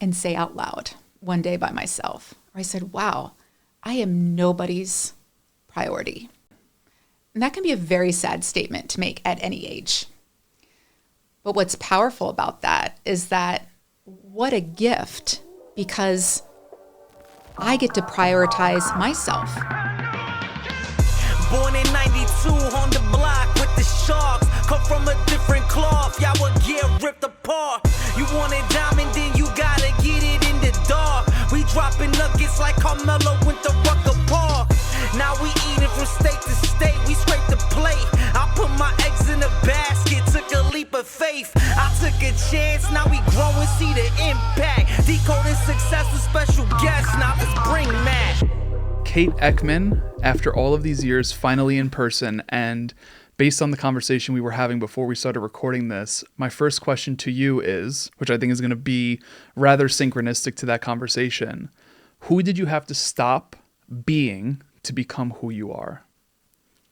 and say out loud one day by myself, where I said, wow, I am nobody's priority. And that can be a very sad statement to make at any age. But what's powerful about that is that what a gift, because I get to prioritize myself. Born in 92 on the block with the Sharks. Come from a different cloth, y'all would get ripped apart. You want it diamond, then you gotta get it in the dark. We dropping nuggets like Carmelo went to Rucker Park. Now we eating from state to state, we scrape the plate. I put my eggs in a basket, took a leap of faith. I took a chance, now we grow and see the impact. Decoding success with special guests, now let's bring Matt. Kate Eckman, after all of these years, finally in person, and based on the conversation we were having before we started recording this, my first question to you is, which I think is going to be rather synchronistic to that conversation, who did you have to stop being to become who you are?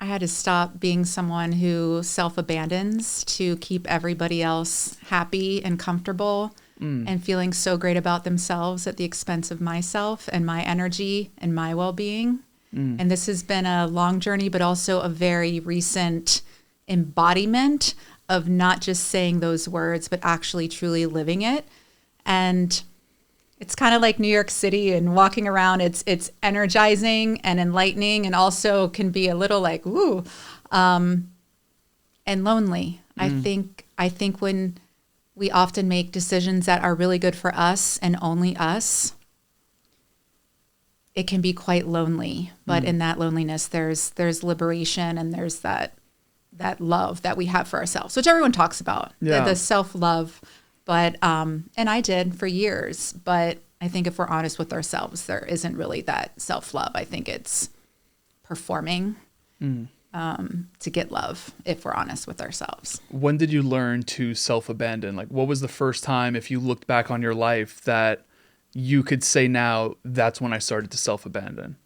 I had to stop being someone who self-abandons to keep everybody else happy and comfortable and feeling so great about themselves at the expense of myself and my energy and my well-being. And this has been a long journey, but also a very recent embodiment of not just saying those words, but actually truly living it. And it's kind of like New York City and walking around. It's energizing and enlightening, and also can be a little like, ooh, and lonely. I think when we often make decisions that are really good for us and only us, it can be quite lonely. But in that loneliness, there's liberation, and there's that love that we have for ourselves, which everyone talks about, the self-love. But, and I did for years, but I think if we're honest with ourselves, there isn't really that self-love. I think it's performing to get love, if we're honest with ourselves. When did you learn to self-abandon? Like, what was the first time, if you looked back on your life, that you could say now, that's when I started to self-abandon?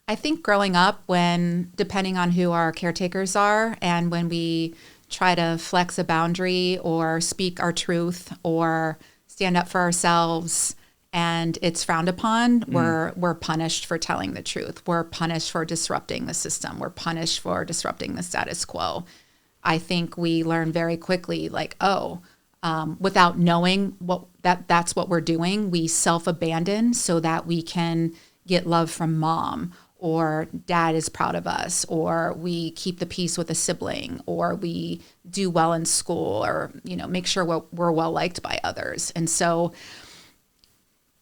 I think growing up, when, depending on who our caretakers are, and when we try to flex a boundary or speak our truth or stand up for ourselves and it's frowned upon, we're punished for telling the truth. We're punished for disrupting the system. We're punished for disrupting the status quo. I think we learn very quickly, like, without knowing that's what we're doing, we self-abandon so that we can get love from mom, or dad is proud of us, or we keep the peace with a sibling, or we do well in school, or, make sure we're well liked by others. And so,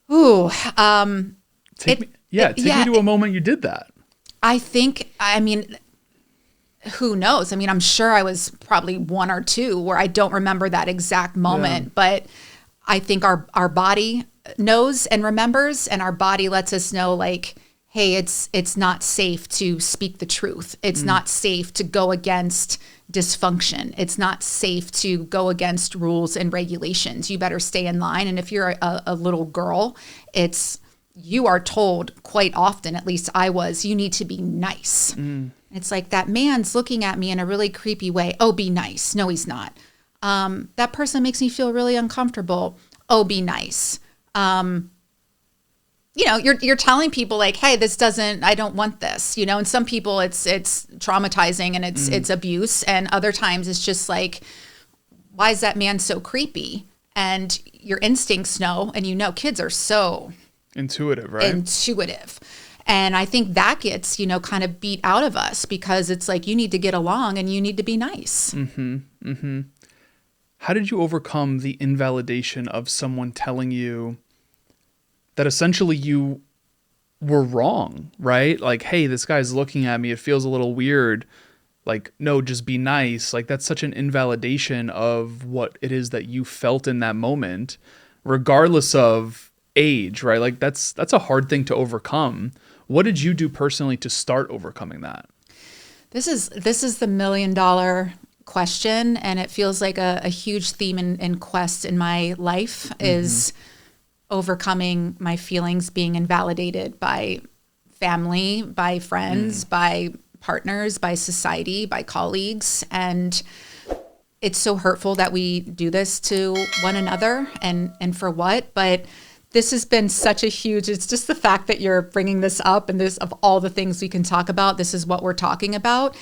take me to a moment you did that. Who knows? I'm sure I was probably one or two where I don't remember that exact moment, but I think our body knows and remembers, and our body lets us know, like, hey, it's not safe to speak the truth. It's not safe to go against dysfunction. It's not safe to go against rules and regulations. You better stay in line. And if you're a little girl, you are told quite often, at least I was, you need to be nice. It's like, that man's looking at me in a really creepy way. Oh, be nice. No, he's not. That person makes me feel really uncomfortable. Oh, be nice. You're telling people, like, hey, I don't want this, and some people it's traumatizing and it's abuse. And other times it's just like, why is that man so creepy? And your instincts know, and kids are so intuitive, right? Intuitive. And I think that gets, kind of beat out of us, because it's like, you need to get along and you need to be nice. How did you overcome the invalidation of someone telling you that essentially you were wrong, right? Like, hey, this guy's looking at me, it feels a little weird. Like, no, just be nice. Like, that's such an invalidation of what it is that you felt in that moment, regardless of age, right? Like, that's a hard thing to overcome. What did you do personally to start overcoming that? This is the $1 million question, and it feels like a huge theme and quest in my life is overcoming my feelings being invalidated by family, by friends, by partners, by society, by colleagues. And it's so hurtful that we do this to one another, and for what? But This has been such a huge, it's just the fact that you're bringing this up, and this, of all the things we can talk about, this is what we're talking about.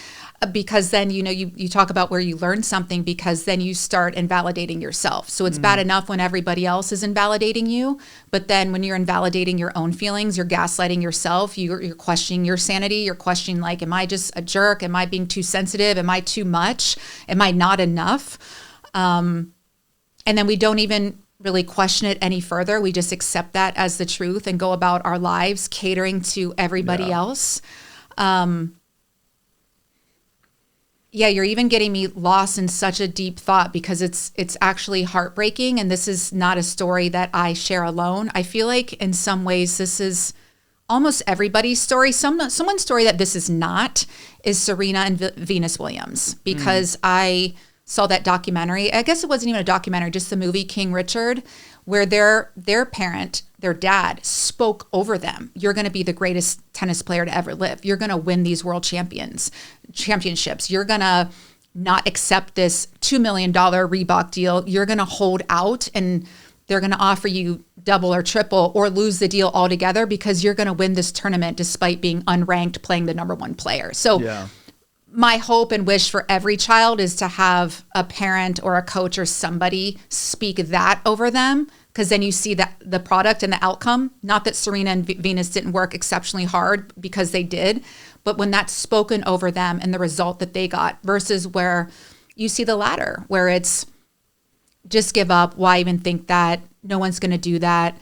Because then, you talk about where you learn something, because then you start invalidating yourself. So it's bad enough when everybody else is invalidating you, but then when you're invalidating your own feelings, you're gaslighting yourself, you're questioning your sanity, you're questioning, like, am I just a jerk? Am I being too sensitive? Am I too much? Am I not enough? And then we don't even really question it any further. We just accept that as the truth and go about our lives catering to everybody else. You're even getting me lost in such a deep thought, because it's actually heartbreaking. And this is not a story that I share alone. I feel like in some ways this is almost everybody's story. Someone's story that this is not is Serena and Venus Williams, because I saw that documentary. I guess it wasn't even a documentary, just the movie King Richard, where their parent, their dad, spoke over them. You're going to be the greatest tennis player to ever live. You're going to win these world championships. You're going to not accept this $2 million Reebok deal. You're going to hold out, and they're going to offer you double or triple, or lose the deal altogether, because you're going to win this tournament despite being unranked, playing the number one player. So my hope and wish for every child is to have a parent or a coach or somebody speak that over them, because then you see that the product and the outcome. Not that Serena and Venus didn't work exceptionally hard, because they did, but when that's spoken over them and the result that they got, versus where you see the latter, where it's just give up. Why even think that? No one's going to do that.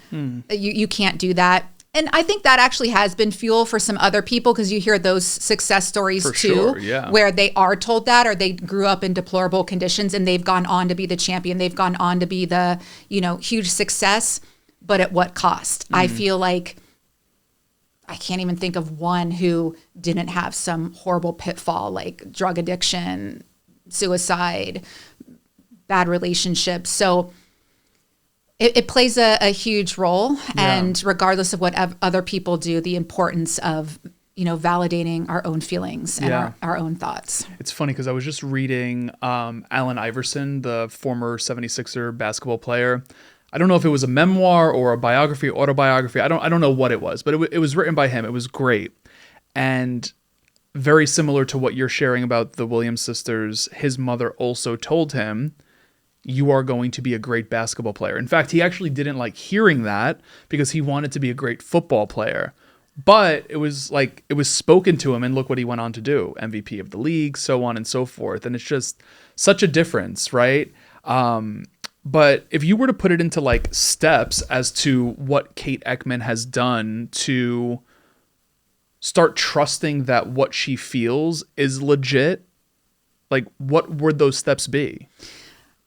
You can't do that. And I think that actually has been fuel for some other people, because you hear those success stories for too, sure, where they are told that, or they grew up in deplorable conditions and they've gone on to be the champion. They've gone on to be the, huge success, but at what cost? I feel like I can't even think of one who didn't have some horrible pitfall, like drug addiction, suicide, bad relationships. So it plays a huge role. And regardless of what other people do, the importance of, validating our own feelings and our own thoughts. It's funny because I was just reading Allen Iverson, the former 76er basketball player. I don't know if it was a memoir or a biography, autobiography. I don't know what it was, but it was written by him. It was great. And very similar to what you're sharing about the Williams sisters, his mother also told him, you are going to be a great basketball player. In fact, he actually didn't like hearing that, because he wanted to be a great football player. But it was spoken to him, and look what he went on to do. MVP of the league, so on and so forth. And it's just such a difference, right? But if you were to put it into like steps as to what Kate Eckman has done to start trusting that what she feels is legit, like what would those steps be?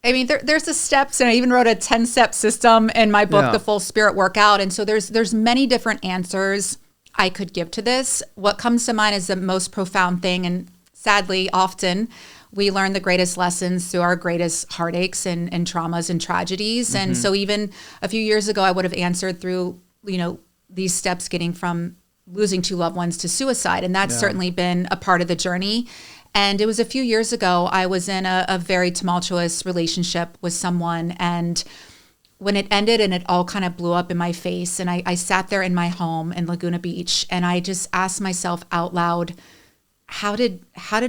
I mean, there's the steps, and I even wrote a 10-step system in my book, The Full Spirit Workout. And so there's many different answers I could give to this. What comes to mind is the most profound thing, and sadly, often we learn the greatest lessons through our greatest heartaches and traumas and tragedies. And so even a few years ago, I would have answered through, these steps getting from losing two loved ones to suicide. And that's certainly been a part of the journey. And it was a few years ago, I was in a very tumultuous relationship with someone. And when it ended and it all kind of blew up in my face, and I sat there in my home in Laguna Beach, and I just asked myself out loud, how did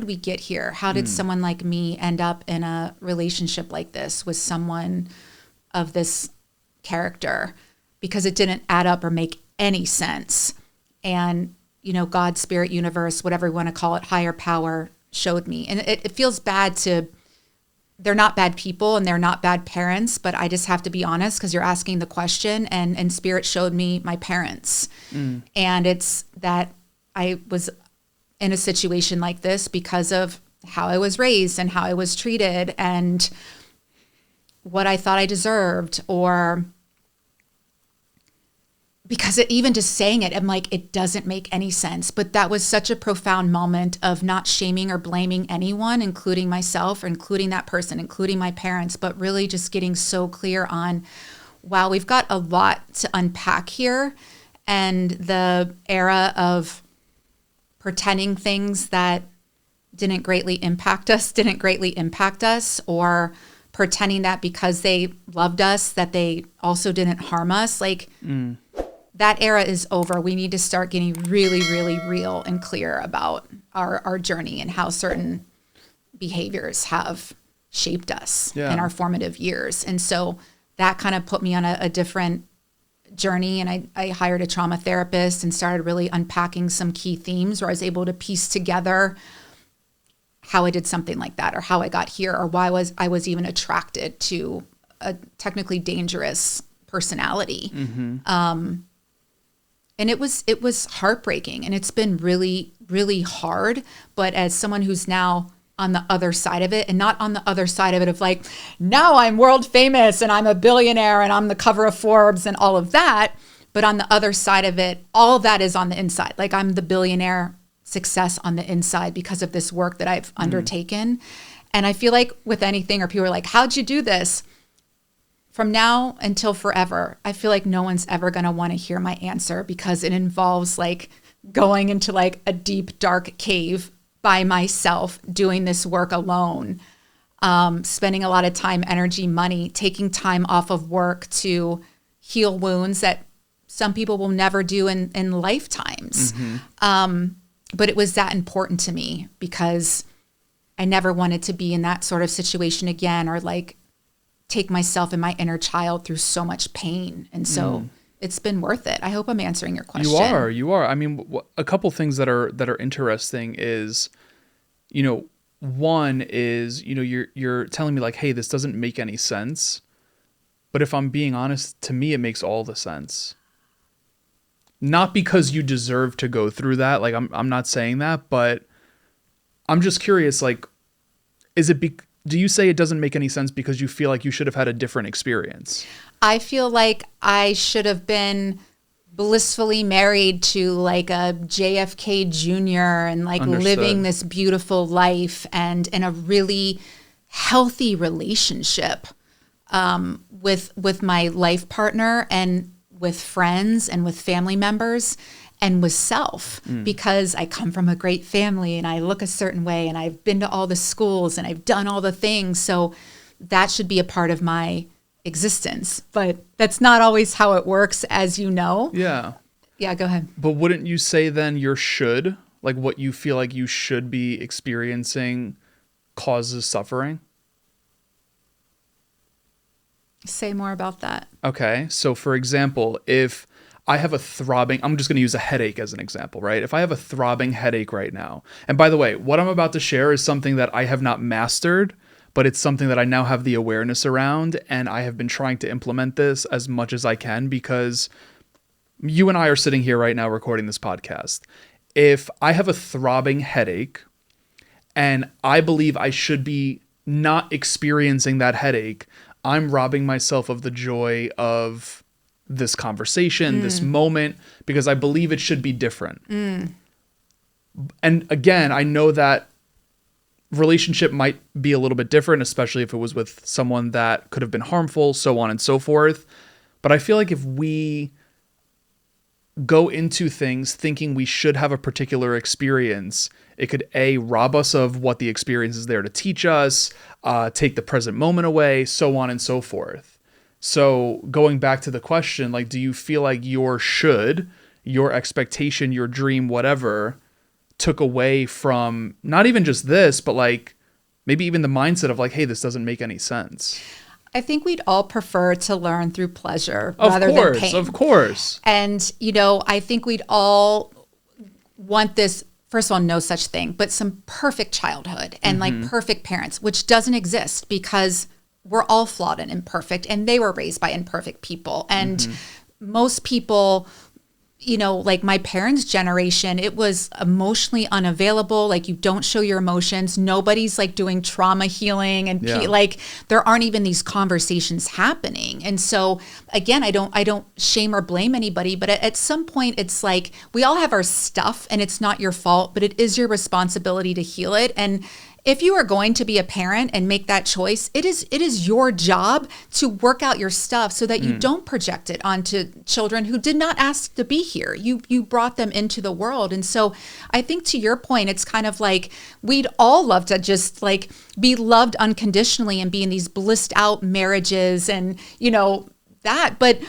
we get here? How did someone like me end up in a relationship like this with someone of this character? Because it didn't add up or make any sense. And, God, spirit, universe, whatever you want to call it, higher power, showed me. And it feels bad they're not bad people and they're not bad parents, but I just have to be honest, because you're asking the question, and spirit showed me my parents. And it's that I was in a situation like this because of how I was raised and how I was treated and what I thought I deserved, or because even just saying it, I'm like, it doesn't make any sense. But that was such a profound moment of not shaming or blaming anyone, including myself, or including that person, including my parents, but really just getting so clear on, wow, we've got a lot to unpack here. And the era of pretending things that didn't greatly impact us, or pretending that because they loved us, that they also didn't harm us. Like that era is over. We need to start getting really, really real and clear about our journey and how certain behaviors have shaped us in our formative years. And so that kind of put me on a different journey. And I hired a trauma therapist and started really unpacking some key themes where I was able to piece together how I did something like that, or how I got here, or why I was even attracted to a technically dangerous personality. And it was heartbreaking, and it's been really, really hard. But as someone who's now on the other side of it, and not on the other side of it of like, now I'm world famous and I'm a billionaire and I'm the cover of Forbes and all of that. But on the other side of it, all of that is on the inside. Like I'm the billionaire success on the inside because of this work that I've undertaken. And I feel like with anything, or people are like, how'd you do this? From now until forever, I feel like no one's ever going to want to hear my answer, because it involves like going into like a deep, dark cave by myself, doing this work alone, spending a lot of time, energy, money, taking time off of work to heal wounds that some people will never do in lifetimes. But it was that important to me because I never wanted to be in that sort of situation again, or like take myself and my inner child through so much pain. And so it's been worth it. I hope I'm answering your question. You are. I mean, a couple things that are interesting is, you know, one is, you know, you're telling me like, hey, this doesn't make any sense. But if I'm being honest, to me, it makes all the sense. Not because you deserve to go through that. Like, I'm not saying that, but I'm just curious, like, do you say it doesn't make any sense because you feel like you should have had a different experience? I feel like I should have been blissfully married to like a JFK Jr. and like living this beautiful life and in a really healthy relationship with my life partner and with friends and with family members and with self, because I come from a great family and I look a certain way and I've been to all the schools and I've done all the things. So that should be a part of my existence. But that's not always how it works, as you know. Yeah. Yeah, go ahead. But wouldn't you say then your should, like what you feel like you should be experiencing, causes suffering? Say more about that. Okay. So for example, if I have a throbbing, I'm just going to use a headache as an example, right? If I have a throbbing headache right now, and by the way, what I'm about to share is something that I have not mastered, but it's something that I now have the awareness around, and I have been trying to implement this as much as I can because you and I are sitting here right now recording this podcast. If I have a throbbing headache and I believe I should be not experiencing that headache, I'm robbing myself of the joy of this conversation, this moment, because I believe it should be different. And again, I know that relationship might be a little bit different, especially if it was with someone that could have been harmful, so on and so forth. But I feel like if we go into things thinking we should have a particular experience, it could rob us of what the experience is there to teach us, take the present moment away, so on and so forth. So going back to the question, like, do you feel like your expectation, your dream, whatever, took away from not even just this, but like maybe even the mindset of like, hey, this doesn't make any sense? I think we'd all prefer to learn through pleasure rather than pain. Of course. And, you know, I think we'd all want this, first of all, no such thing, but some perfect childhood and like perfect parents, which doesn't exist because we're all flawed and imperfect, and they were raised by imperfect people. And most people, you know, like my parents' generation, it was emotionally unavailable. Like you don't show your emotions. Nobody's like doing trauma healing and like there aren't even these conversations happening. And so again, I don't shame or blame anybody, but at some point it's like we all have our stuff and it's not your fault, but it is your responsibility to heal it. And if you are going to be a parent and make that choice, it is your job to work out your stuff so that you don't project it onto children who did not ask to be here. You brought them into the world. And so I think to your point, it's kind of like we'd all love to just like be loved unconditionally and be in these blissed out marriages and, that. But,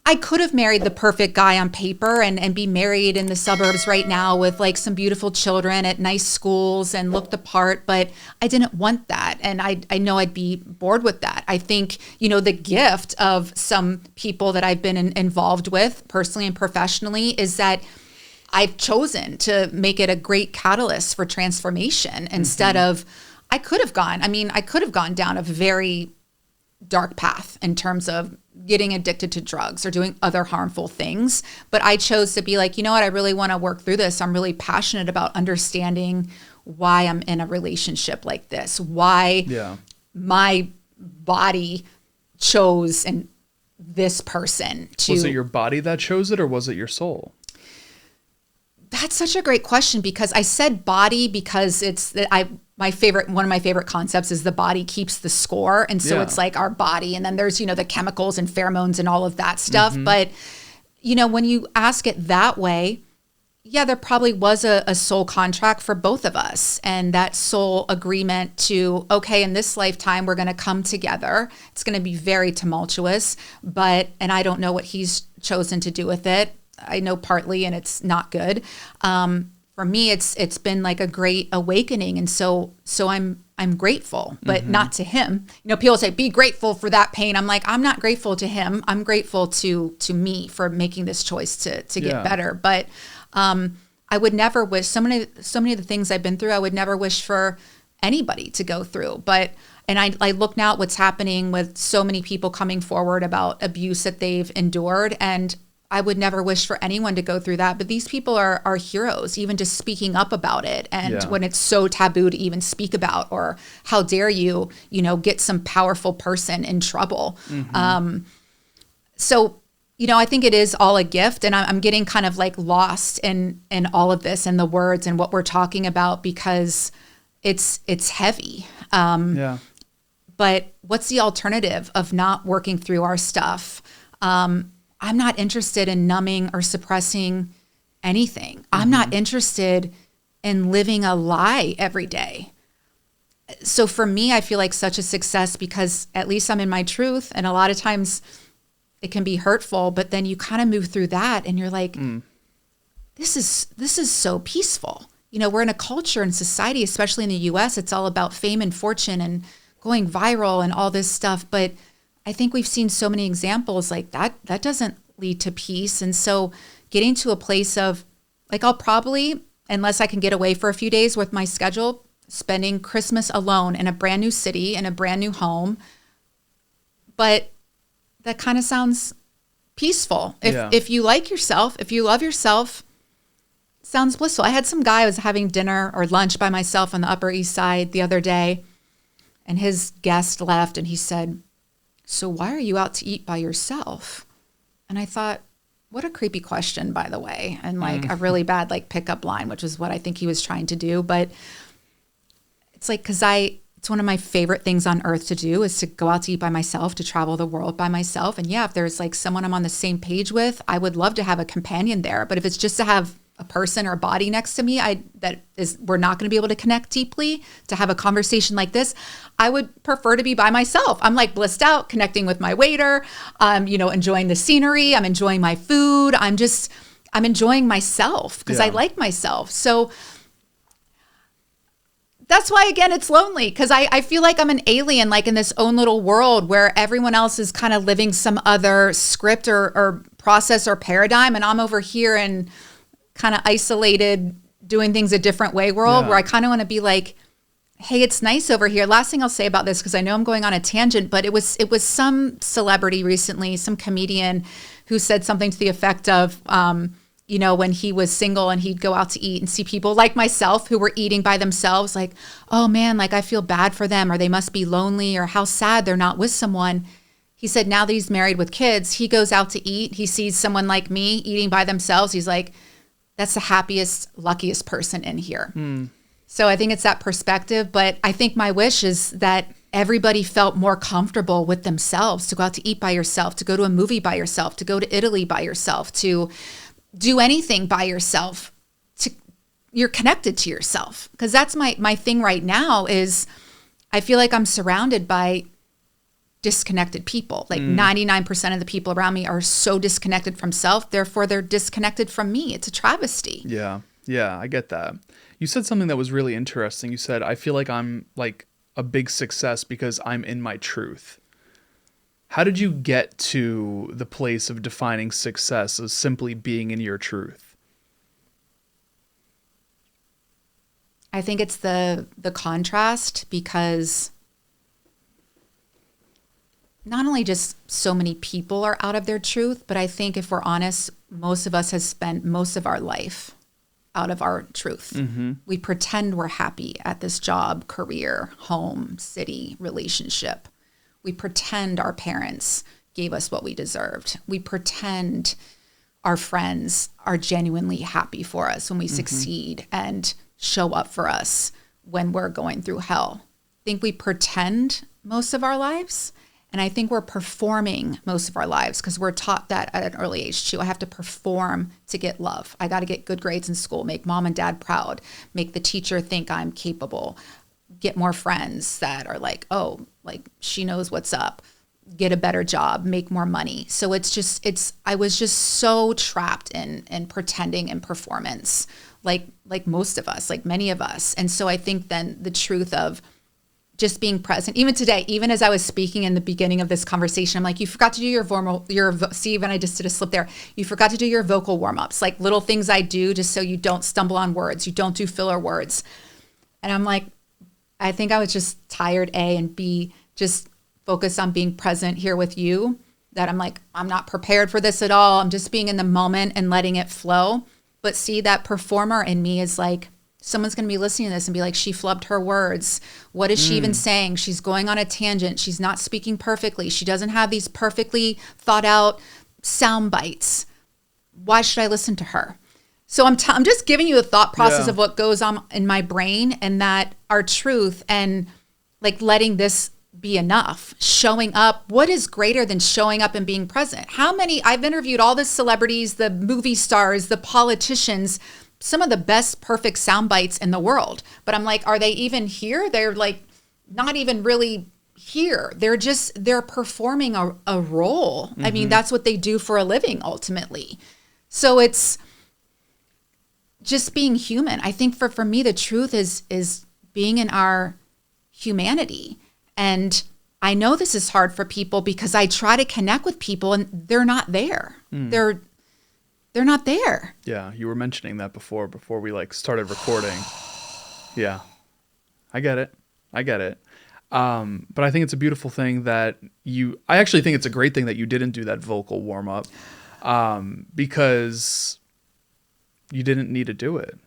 I could have married the perfect guy on paper and be married in the suburbs right now with like some beautiful children at nice schools and look the part, but I didn't want that. And I know I'd be bored with that. I think, the gift of some people that I've been involved with personally and professionally is that I've chosen to make it a great catalyst for transformation instead of, I could have gone down a very dark path in terms of getting addicted to drugs or doing other harmful things. But I chose to be like, I really want to work through this. I'm really passionate about understanding why I'm in a relationship like this, why my body chose this person to. Was it your body that chose it or was it your soul? That's such a great question because I said body because one of my favorite concepts is the body keeps the score. And so it's like our body. And then there's, the chemicals and pheromones and all of that stuff. But, when you ask it that way, there probably was a soul contract for both of us. And that soul agreement to, okay, in this lifetime, we're going to come together. It's going to be very tumultuous, and I don't know what he's chosen to do with it. I know partly, and it's not good. For me, it's been like a great awakening, and so I'm grateful, but not to him. People say be grateful for that pain. I'm like, I'm not grateful to him. I'm grateful to me for making this choice to get better. But I would never wish so many of the things I've been through. I would never wish for anybody to go through. And I look now at what's happening with so many people coming forward about abuse that they've endured, and I would never wish for anyone to go through that, but these people are heroes, even just speaking up about it. And when it's so taboo to even speak about, or how dare you, get some powerful person in trouble. So, I think it is all a gift, and I'm getting kind of like lost in all of this and the words and what we're talking about because it's heavy. But what's the alternative of not working through our stuff? I'm not interested in numbing or suppressing anything. I'm not interested in living a lie every day. So for me, I feel like such a success because at least I'm in my truth. And a lot of times it can be hurtful, but then you kind of move through that and you're like, this is so peaceful. We're in a culture and society, especially in the US, it's all about fame and fortune and going viral and all this stuff. But I think we've seen so many examples like that doesn't lead to peace. And so getting to a place of like, I'll probably, unless I can get away for a few days with my schedule, spending Christmas alone in a brand new city, in a brand new home. But that kind of sounds peaceful. If you like yourself, if you love yourself, it sounds blissful. I had some guy, I was having dinner or lunch by myself on the Upper East Side the other day, and his guest left and he said, so why are you out to eat by yourself? And I thought, what a creepy question, by the way. And like a really bad like pickup line, which is what I think he was trying to do. But it's like, it's one of my favorite things on earth to do is to go out to eat by myself, to travel the world by myself. And if there's like someone I'm on the same page with, I would love to have a companion there. But if it's just to have a person or a body next to me, we're not going to be able to connect deeply to have a conversation like this. I would prefer to be by myself. I'm like blissed out, connecting with my waiter. I'm, enjoying the scenery. I'm enjoying my food. I'm enjoying myself because I like myself. So that's why, again, it's lonely because I feel like I'm an alien, like in this own little world where everyone else is kind of living some other script or process or paradigm. And I'm over here and kind of isolated, doing things a different way world where I kind of want to be like, hey, it's nice over here. Last thing I'll say about this, because I know I'm going on a tangent, but it was some celebrity recently, some comedian who said something to the effect of, when he was single and he'd go out to eat and see people like myself who were eating by themselves, like, oh man, like I feel bad for them, or they must be lonely, or how sad they're not with someone. He said now that he's married with kids, he goes out to eat, he sees someone like me eating by themselves. He's like, that's the happiest, luckiest person in here. So I think it's that perspective. But I think my wish is that everybody felt more comfortable with themselves, to go out to eat by yourself, to go to a movie by yourself, to go to Italy by yourself, to do anything by yourself. You're connected to yourself. Because that's my thing right now is I feel like I'm surrounded by disconnected people. Like 99% of the people around me are so disconnected from self. Therefore, they're disconnected from me. It's a travesty. Yeah. Yeah, I get that. You said something that was really interesting. You said, I feel like I'm like a big success because I'm in my truth. How did you get to the place of defining success as simply being in your truth? I think it's the contrast, because not only just so many people are out of their truth, but I think if we're honest, most of us has spent most of our life out of our truth. Mm-hmm. We pretend we're happy at this job, career, home, city, relationship. We pretend our parents gave us what we deserved. We pretend our friends are genuinely happy for us when we succeed and show up for us when we're going through hell. I think we pretend most of our lives. And I think we're performing most of our lives because we're taught that at an early age too. I have to perform to get love. I got to get good grades in school, make mom and dad proud, make the teacher think I'm capable, get more friends that are like, oh, like she knows what's up, get a better job, make more money. So I was just so trapped in pretending and performance, like most of us, like many of us. And so I think then the truth of just being present, even today, even as I was speaking in the beginning of this conversation, I'm like, you forgot to do see, when I just did a slip there, you forgot to do your vocal warm-ups, like little things I do just so you don't stumble on words, you don't do filler words. And I'm like, I think I was just tired, A, and B, just focused on being present here with you, that I'm like, I'm not prepared for this at all. I'm just being in the moment and letting it flow. But see, that performer in me is like, someone's going to be listening to this and be like, she flubbed her words. What is she even saying? She's going on a tangent. She's not speaking perfectly. She doesn't have these perfectly thought out sound bites. Why should I listen to her? So I'm just giving you a thought process of what goes on in my brain, and that our truth and like letting this be enough, showing up. What is greater than showing up and being present? I've interviewed all the celebrities, the movie stars, the politicians, some of the best perfect sound bites in the world. But I'm like, are they even here? They're like not even really here. They're performing a role. I mean, that's what they do for a living ultimately. So it's just being human. I think for me, the truth is being in our humanity. And I know this is hard for people because I try to connect with people and they're not there. They're not there. Yeah, you were mentioning that before we like started recording. Yeah, I get it. But I think it's a beautiful thing that I actually think it's a great thing that you didn't do that vocal warm up, because you didn't need to do it,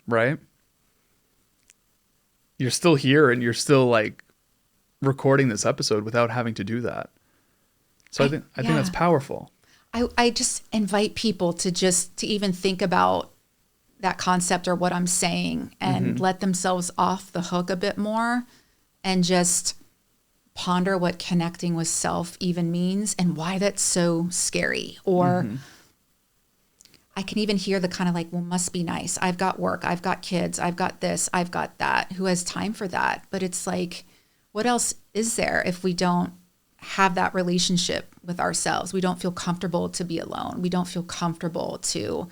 right? You're still here and you're still like recording this episode without having to do that. So I think that's powerful. I just invite people to even think about that concept or what I'm saying and let themselves off the hook a bit more and just ponder what connecting with self even means and why that's so scary. Or I can even hear the kind of like, well, must be nice. I've got work, I've got kids, I've got this, I've got that. Who has time for that? But it's like, what else is there if we don't have that relationship with ourselves? We don't feel comfortable to be alone. We don't feel comfortable to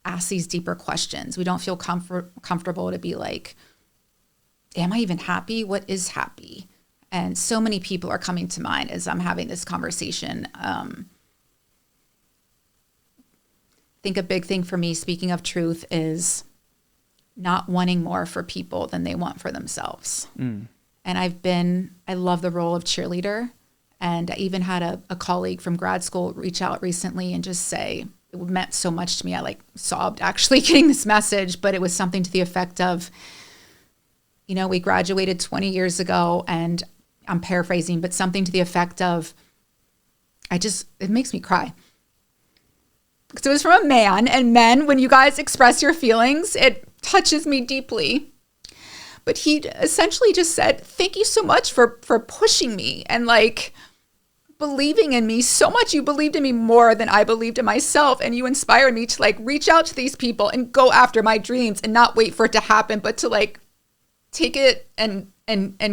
ask these deeper questions. We don't feel comfortable to be like, am I even happy? What is happy? And so many people are coming to mind as I'm having this conversation. I think a big thing for me, speaking of truth, is not wanting more for people than they want for themselves. And I love the role of cheerleader. And I even had a colleague from grad school reach out recently and just say, it meant so much to me. I like sobbed actually getting this message, but it was something to the effect of, you know, we graduated 20 years ago, and I'm paraphrasing, but something to the effect of, it makes me cry. Because it was from a man, and men, when you guys express your feelings, it touches me deeply. But he essentially just said, thank you so much for pushing me and like believing in me so much. You believed in me more than I believed in myself. And you inspired me to like reach out to these people and go after my dreams and not wait for it to happen, but to like take it and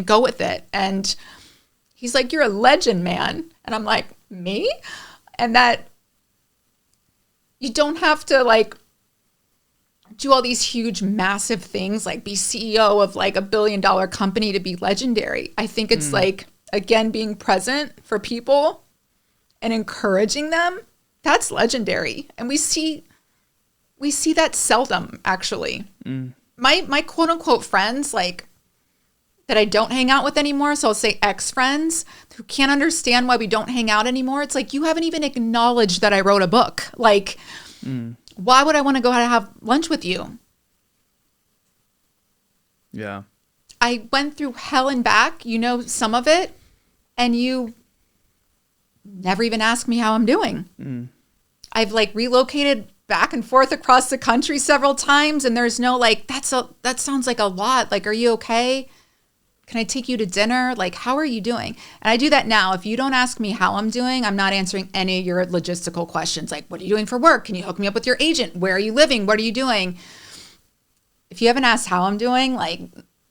go with it. And he's like, you're a legend, man. And I'm like, me? And that you don't have to like do all these huge, massive things, like be CEO of like $1 billion company to be legendary. I think it's like, again, being present for people and encouraging them. That's legendary. And we see that seldom, actually. My quote unquote friends, like that I don't hang out with anymore. So I'll say ex-friends who can't understand why we don't hang out anymore. It's like, you haven't even acknowledged that I wrote a book. Like, why would I want to go out and have lunch with you? Yeah. I went through hell and back, you know, some of it, and you never even asked me how I'm doing. I've like relocated back and forth across the country several times, and there's no like, that sounds like a lot. Like, are you okay? Can I take you to dinner? Like, how are you doing? And I do that now. If you don't ask me how I'm doing, I'm not answering any of your logistical questions. Like, what are you doing for work? Can you hook me up with your agent? Where are you living? What are you doing? If you haven't asked how I'm doing, like,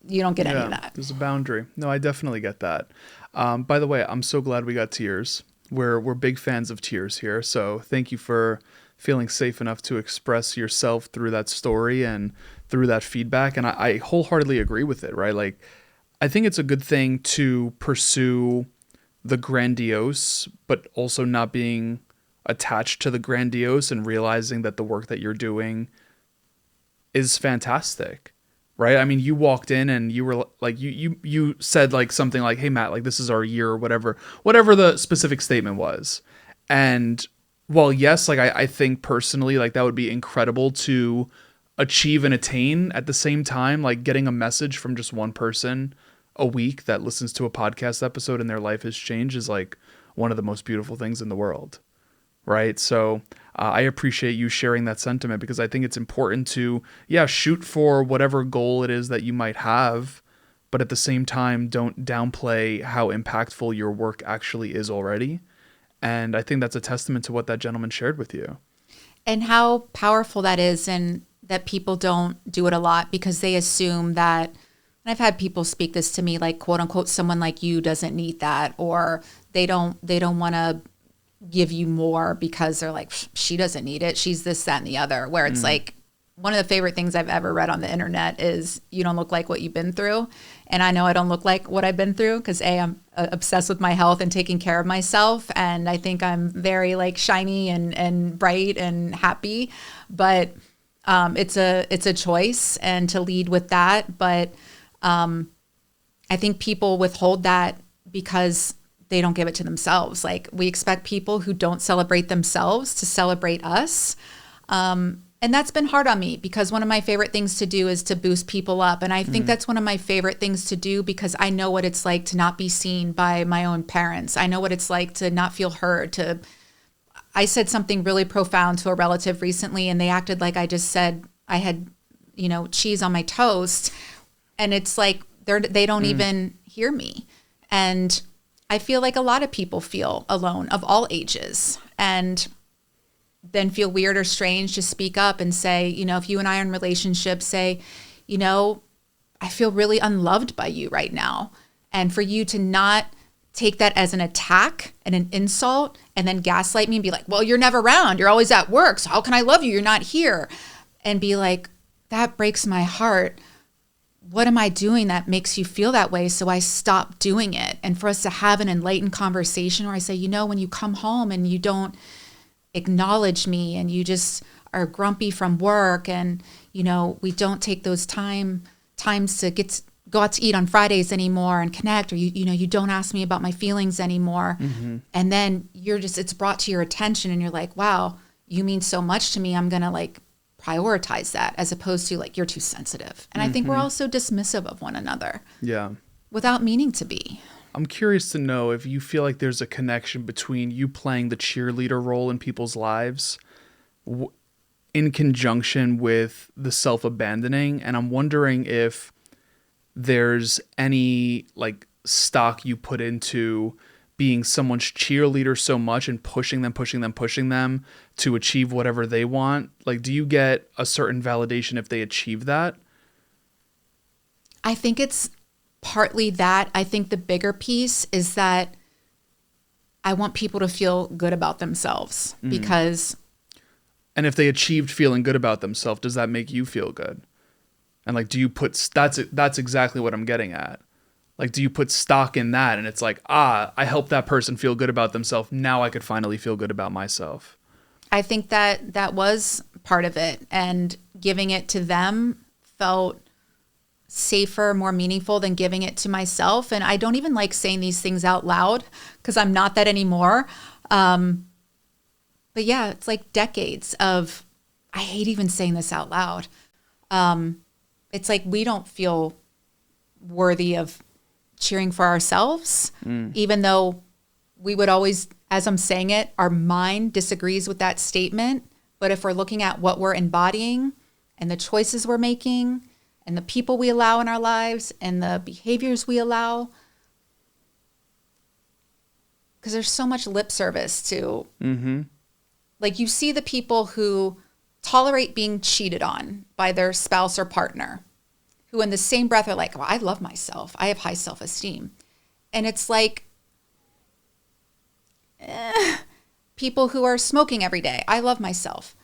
you don't get any of that. There's a boundary. No, I definitely get that. By the way, I'm so glad we got tears. We're big fans of tears here. So thank you for feeling safe enough to express yourself through that story and through that feedback. And I wholeheartedly agree with it, right? Like, I think it's a good thing to pursue the grandiose, but also not being attached to the grandiose and realizing that the work that you're doing is fantastic, right? I mean, you walked in and you were like, you said like something like, hey, Matt, like this is our year or whatever the specific statement was. And while yes, like I think personally, like that would be incredible to achieve and attain, at the same time, like getting a message from just one person a week that listens to a podcast episode and their life has changed is like one of the most beautiful things in the world, right? So I appreciate you sharing that sentiment, because I think it's important to, shoot for whatever goal it is that you might have, but at the same time, don't downplay how impactful your work actually is already. And I think that's a testament to what that gentleman shared with you. And how powerful that is, and that people don't do it a lot because they assume that, and I've had people speak this to me, like, quote unquote, someone like you doesn't need that, or they don't want to give you more because they're like, she doesn't need it. She's this, that, and the other, where it's like, one of the favorite things I've ever read on the internet is, you don't look like what you've been through. And I know I don't look like what I've been through because I'm obsessed with my health and taking care of myself. And I think I'm very like shiny and bright and happy, but it's a choice, and to lead with that. But I think people withhold that because they don't give it to themselves. Like, we expect people who don't celebrate themselves to celebrate us. And that's been hard on me, because one of my favorite things to do is to boost people up. And I think that's one of my favorite things to do, because I know what it's like to not be seen by my own parents. I know what it's like to not feel heard. I said something really profound to a relative recently, and they acted like I just said I had, cheese on my toast. And it's like they don't even hear me. And I feel like a lot of people feel alone, of all ages, and then feel weird or strange to speak up and say, if you and I are in relationships, say, I feel really unloved by you right now. And for you to not take that as an attack and an insult and then gaslight me and be like, well, you're never around. You're always at work. So how can I love you? You're not here. And be like, that breaks my heart. What am I doing that makes you feel that way? So I stop doing it. And for us to have an enlightened conversation where I say, when you come home and you don't acknowledge me, and you just are grumpy from work, and we don't take those times to go out to eat on Fridays anymore and connect, or you don't ask me about my feelings anymore. And then it's brought to your attention, and you're like, wow, you mean so much to me, I'm gonna like prioritize that, as opposed to like, you're too sensitive. And I think we're all so dismissive of one another, without meaning to be. I'm curious to know if you feel like there's a connection between you playing the cheerleader role in people's lives in conjunction with the self-abandoning. And I'm wondering if there's any like stock you put into being someone's cheerleader so much and pushing them to achieve whatever they want? Like, do you get a certain validation if they achieve that? I think it's partly that. I think the bigger piece is that I want people to feel good about themselves because. And if they achieved feeling good about themselves, does that make you feel good? And like, do you put, that's exactly what I'm getting at. Like, do you put stock in that? And it's like, I helped that person feel good about themselves. Now I could finally feel good about myself. I think that was part of it. And giving it to them felt safer, more meaningful than giving it to myself. And I don't even like saying these things out loud because I'm not that anymore. But yeah, it's like decades of, I hate even saying this out loud. It's like we don't feel worthy of cheering for ourselves, even though we would always, as I'm saying it, our mind disagrees with that statement. But if we're looking at what we're embodying and the choices we're making and the people we allow in our lives and the behaviors we allow, because there's so much lip service to, like you see the people who tolerate being cheated on by their spouse or partner, who in the same breath are like, well, I love myself. I have high self-esteem. And it's like, people who are smoking every day. I love myself.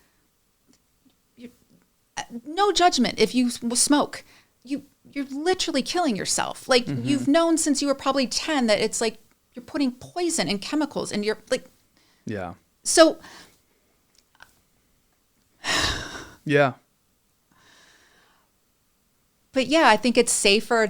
No judgment if you smoke. You're literally killing yourself. Like you've known since you were probably 10 that it's like you're putting poison and chemicals and you're like, yeah. So yeah. But yeah, I think it was safer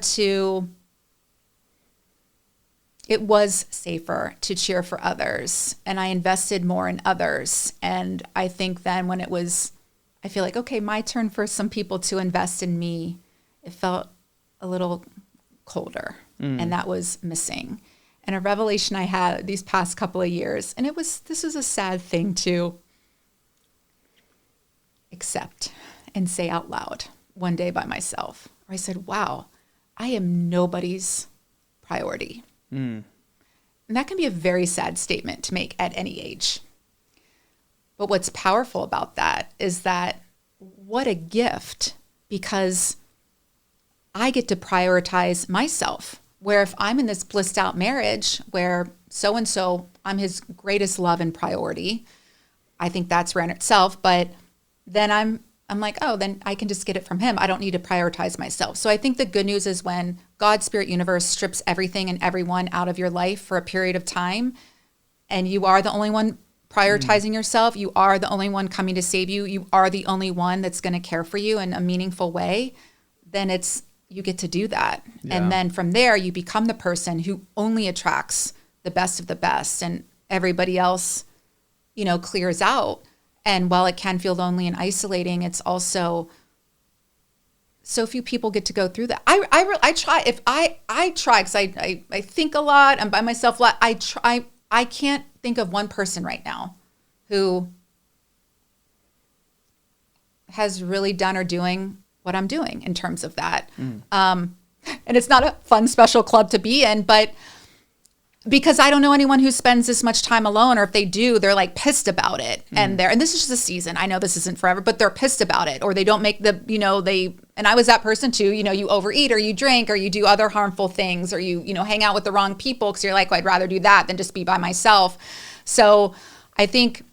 to cheer for others, and I invested more in others. And I think then when I feel like, okay, my turn for some people to invest in me, it felt a little colder, and that was missing. And a revelation I had these past couple of years, and this was a sad thing to accept and say out loud one day by myself, where I said, wow, I am nobody's priority. And that can be a very sad statement to make at any age. But what's powerful about that is that what a gift, because I get to prioritize myself. Where if I'm in this blissed out marriage where so-and-so, I'm his greatest love and priority, I think that's rare in itself. But then I'm like, oh, then I can just get it from him. I don't need to prioritize myself. So I think the good news is when God, Spirit, Universe strips everything and everyone out of your life for a period of time, and you are the only one prioritizing yourself, you are the only one coming to save you, you are the only one that's going to care for you in a meaningful way, then you get to do that. Yeah. And then from there, you become the person who only attracts the best of the best, and everybody else, clears out. And while it can feel lonely and isolating, it's also so few people get to go through that. I try. If I try, because I think a lot. I'm by myself a lot. I try. I can't think of one person right now who has really done or doing what I'm doing in terms of that. And it's not a fun, special club to be in, but because I don't know anyone who spends this much time alone, or if they do, they're like pissed about it. And this is just a season. I know this isn't forever, but they're pissed about it, or they don't make and I was that person too, you overeat or you drink or you do other harmful things, or you hang out with the wrong people because you're like, well, I'd rather do that than just be by myself. So I think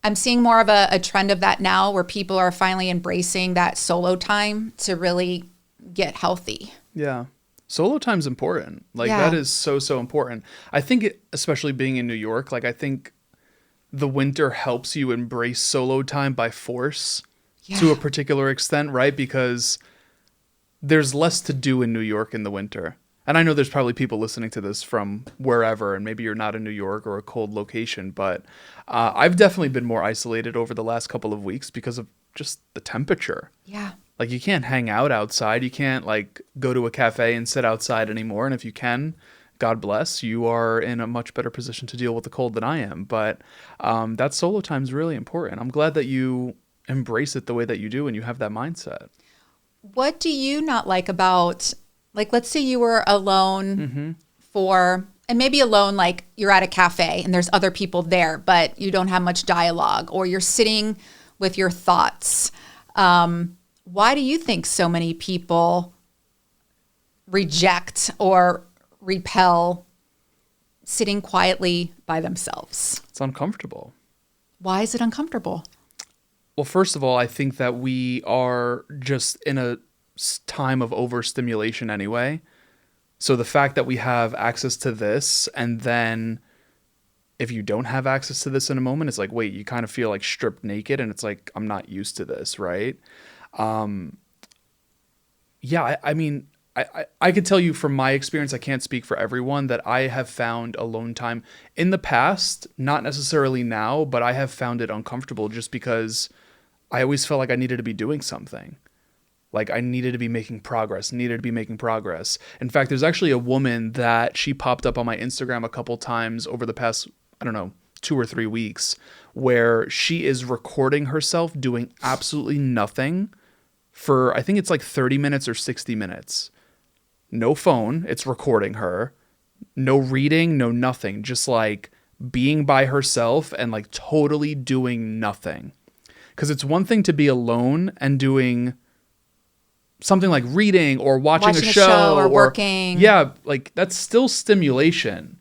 I'm seeing more of a trend of that now, where people are finally embracing that solo time to really get healthy. Yeah. Solo time's important. That is so important. I think especially being in New York, I think the winter helps you embrace solo time by force to a particular extent, right? Because there's less to do in New York in the winter. And I know there's probably people listening to this from wherever, and maybe you're not in New York or a cold location, but I've definitely been more isolated over the last couple of weeks because of just the temperature. Yeah. You can't hang out outside. You can't go to a cafe and sit outside anymore. And if you can, God bless, you are in a much better position to deal with the cold than I am. But that solo time is really important. I'm glad that you embrace it the way that you do and you have that mindset. What do you not like about Like, let's say you were alone and maybe alone, like you're at a cafe and there's other people there, but you don't have much dialogue, or you're sitting with your thoughts. Why do you think so many people reject or repel sitting quietly by themselves? It's uncomfortable. Why is it uncomfortable? Well, first of all, I think that we are just in a time of overstimulation anyway. So the fact that we have access to this, and then if you don't have access to this in a moment, it's like, wait, you kind of feel like stripped naked, and it's like, I'm not used to this, right? Yeah, I mean, I could tell you from my experience, I can't speak for everyone, that I have found alone time in the past, not necessarily now, but I have found it uncomfortable just because I always felt like I needed to be doing something. Like I needed to be making progress. In fact, there's actually a woman that she popped up on my Instagram a couple times over the past, I don't know, 2 or 3 weeks, where she is recording herself doing absolutely nothing for, I think it's like 30 minutes or 60 minutes. No phone, it's recording her. No reading, no nothing. Just like being by herself and like totally doing nothing. Because it's one thing to be alone and doing something like reading or watching a show or working. Yeah, like that's still stimulation.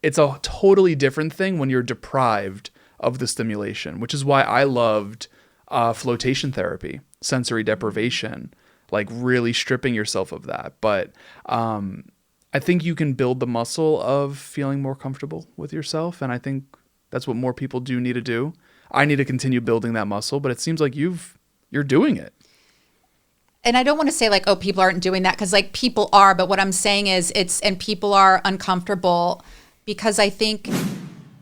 It's a totally different thing when you're deprived of the stimulation, which is why I loved flotation therapy, sensory deprivation, like really stripping yourself of that. But I think you can build the muscle of feeling more comfortable with yourself. And I think that's what more people do need to do. I need to continue building that muscle, but it seems like you're doing it. And I don't want to say like, oh, people aren't doing that, because like people are. But what I'm saying is and people are uncomfortable because I think.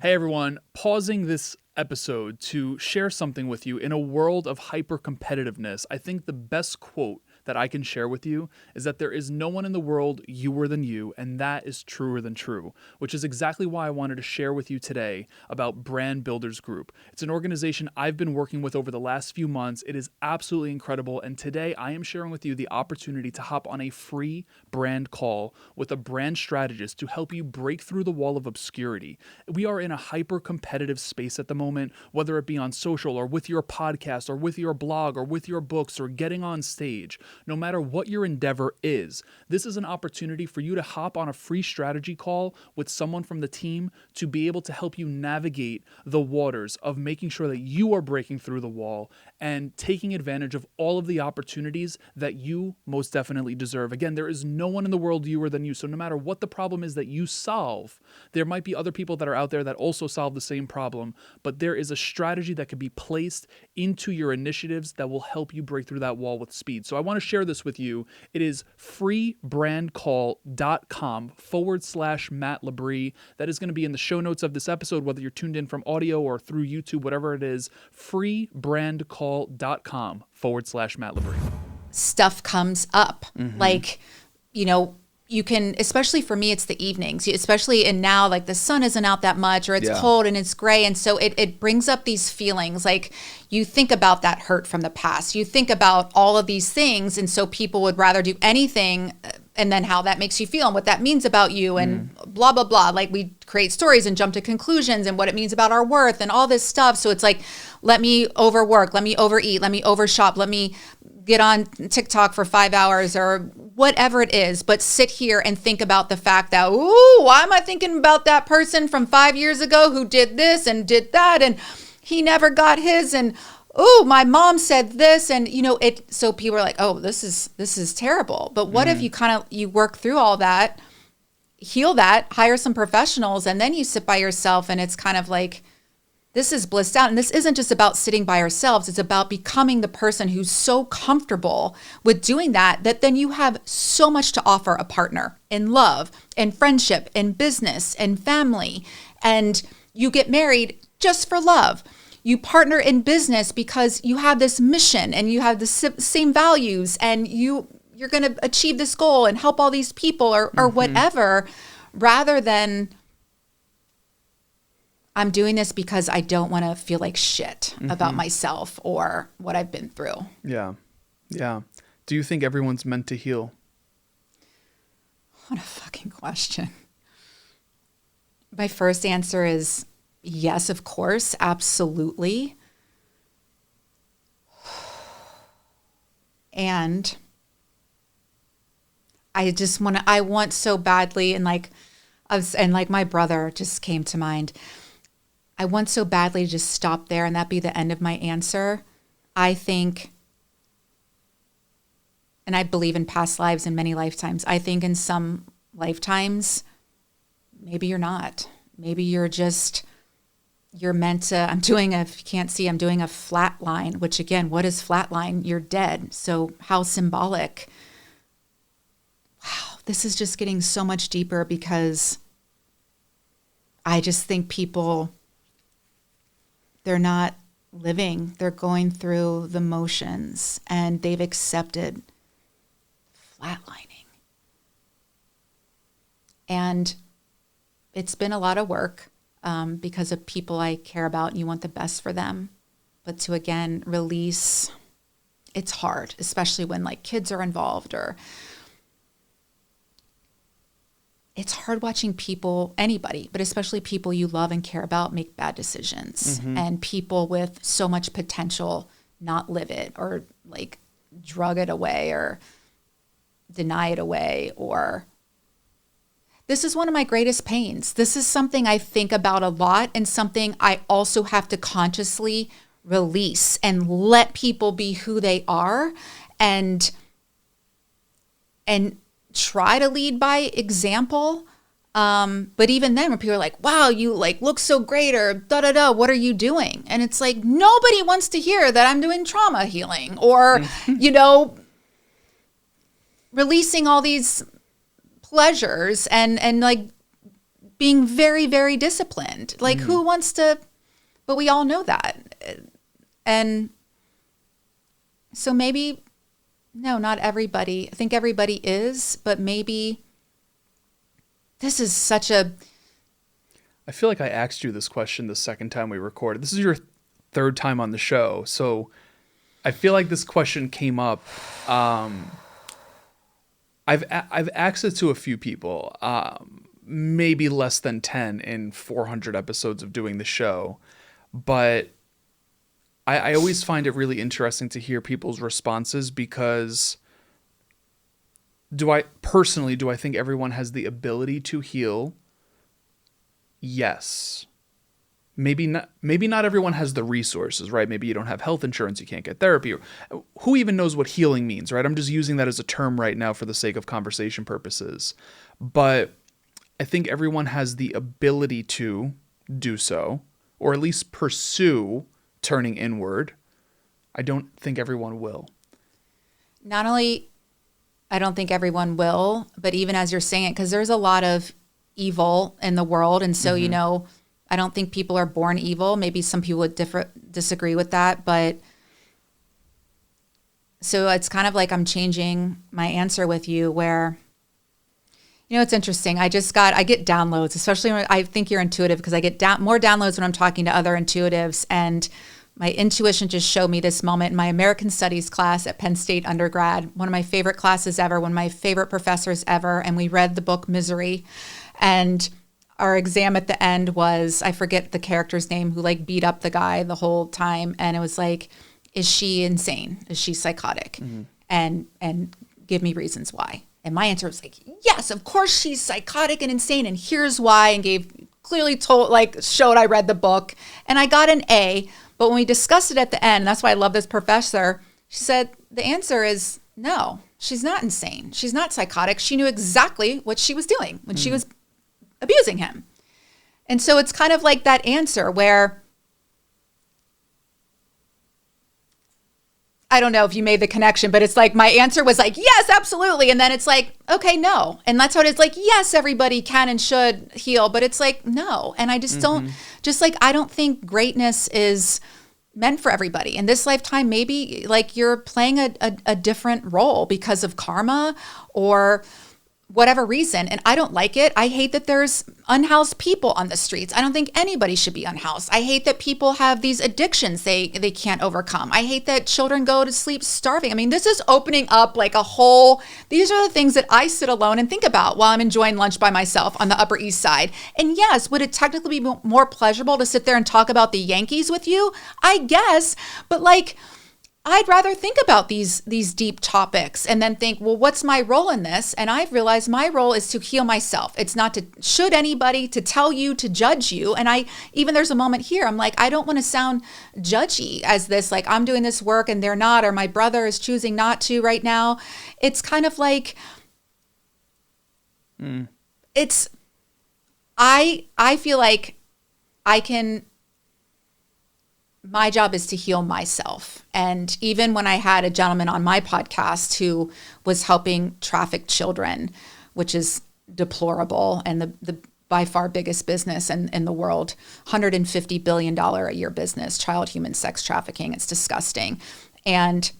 Hey, everyone, pausing this episode to share something with you. In a world of hyper competitiveness, I think the best quote that I can share with you is that there is no one in the world youer than you, and that is truer than true, which is exactly why I wanted to share with you today about Brand Builders Group. It's an organization I've been working with over the last few months. It is absolutely incredible, and today I am sharing with you the opportunity to hop on a free brand call with a brand strategist to help you break through the wall of obscurity. We are in a hyper competitive space at the moment, whether it be on social or with your podcast or with your blog or with your books or getting on stage. No matter what your endeavor is, this is an opportunity for you to hop on a free strategy call with someone from the team to be able to help you navigate the waters of making sure that you are breaking through the wall and taking advantage of all of the opportunities that you most definitely deserve. Again, there is no one in the world youer than you. So no matter what the problem is that you solve, there might be other people that are out there that also solve the same problem, but there is a strategy that can be placed into your initiatives that will help you break through that wall with speed. So I want to share this with you. It is freebrandcall.com/Matt Labrie. That is going to be in the show notes of this episode, whether you're tuned in from audio or through YouTube, whatever it is, freebrandcall.com/Matt Labrie. Stuff comes up. Like, you know, you can, especially for me, it's the evenings, especially in now, like the sun isn't out that much, or it's cold and it's gray. And so it brings up these feelings. Like you think about that hurt from the past, you think about all of these things. And so people would rather do anything, and then how that makes you feel and what that means about you and blah, blah, blah. Like we create stories and jump to conclusions and what it means about our worth and all this stuff. So it's like, let me overwork, let me overeat, let me overshop, let me get on TikTok for 5 hours or whatever it is, but sit here and think about the fact that, ooh, why am I thinking about that person from 5 years ago who did this and did that and he never got his, and ooh, my mom said this, and you know it. So people are like, oh, this is terrible. But what if you work through all that, heal that, hire some professionals, and then you sit by yourself, and it's kind of like, this is blissed out. And this isn't just about sitting by ourselves. It's about becoming the person who's so comfortable with doing that then you have so much to offer a partner in love, in friendship, in business, in family. And you get married just for love. You partner in business because you have this mission and you have the same values, and you're going to achieve this goal and help all these people or whatever, rather than I'm doing this because I don't want to feel like shit about myself or what I've been through. Yeah. Yeah. Do you think everyone's meant to heal? What a fucking question. My first answer is yes, of course, absolutely. And I want so badly, and like my brother just came to mind. I want so badly to just stop there and that be the end of my answer. I think, and I believe in past lives and many lifetimes. I think in some lifetimes, maybe you're not. Maybe you're meant to, if you can't see, I'm doing a flat line, which again, what is flat line? You're dead. So how symbolic. Wow, this is just getting so much deeper because I just think people, they're not living. They're going through the motions and they've accepted flatlining. And it's been a lot of work because of people I care about and you want the best for them. But to, again, release, it's hard, especially when like kids are involved, or it's hard watching people, anybody, but especially people you love and care about, make bad decisions. And people with so much potential not live it, or like drug it away or deny it away. Or this is one of my greatest pains. This is something I think about a lot, and something I also have to consciously release and let people be who they are, and try to lead by example. But even then, when people are like, wow, you like look so great, or da-da-da, what are you doing? And it's like, nobody wants to hear that I'm doing trauma healing, or, releasing all these pleasures and like being very, very disciplined. Like who wants to, but we all know that. And so maybe, no, not everybody. I think everybody is, but maybe this is such a... I feel like I asked you this question the second time we recorded. This is your third time on the show. So I feel like this question came up. I've asked it to a few people, maybe less than 10 in 400 episodes of doing the show. But I always find it really interesting to hear people's responses, because do I think everyone has the ability to heal? Yes. Maybe not everyone has the resources, right? Maybe you don't have health insurance, you can't get therapy. Who even knows what healing means, right? I'm just using that as a term right now for the sake of conversation purposes. But I think everyone has the ability to do so, or at least pursue turning inward. I don't think everyone will. Not only I don't think everyone will, but even as you're saying it, because there's a lot of evil in the world. And so, I don't think people are born evil. Maybe some people would disagree with that. But so it's kind of like I'm changing my answer with you, where, it's interesting. I get downloads, especially when I think you're intuitive, because I get more downloads when I'm talking to other intuitives. And my intuition just showed me this moment in my American Studies class at Penn State undergrad, one of my favorite classes ever, one of my favorite professors ever. And we read the book Misery. And our exam at the end was, I forget the character's name, who like beat up the guy the whole time. And it was like, is she insane? Is she psychotic? And give me reasons why. And my answer was like, yes, of course she's psychotic and insane, and here's why, and showed I read the book, and I got an A. But when we discussed it at the end, that's why I love this professor, she said, the answer is no, she's not insane. She's not psychotic. She knew exactly what she was doing when she was abusing him. And so it's kind of like that answer where, I don't know if you made the connection, but it's like my answer was like, yes, absolutely. And then it's like, okay, no. And that's how it is. Like, yes, everybody can and should heal, but it's like, no. And I just don't, I don't think greatness is meant for everybody. In this lifetime, maybe like you're playing a different role because of karma or whatever reason, and I don't like it. I hate that there's unhoused people on the streets. I don't think anybody should be unhoused. I hate that people have these addictions they can't overcome. I hate that children go to sleep starving. I mean, this is opening up like these are the things that I sit alone and think about while I'm enjoying lunch by myself on the Upper East Side. And yes, would it technically be more pleasurable to sit there and talk about the Yankees with you? I guess, but like, I'd rather think about these deep topics and then think, well, what's my role in this? And I've realized my role is to heal myself. It's not to should anybody, to tell you, to judge you. And there's a moment here, I'm like, I don't want to sound judgy as this, like I'm doing this work and they're not, or my brother is choosing not to right now. It's kind of like, I feel like my job is to heal myself. And even when I had a gentleman on my podcast who was helping trafficked children, which is deplorable and the by far biggest business in the world, $150 billion a year business, child human sex trafficking. It's disgusting. And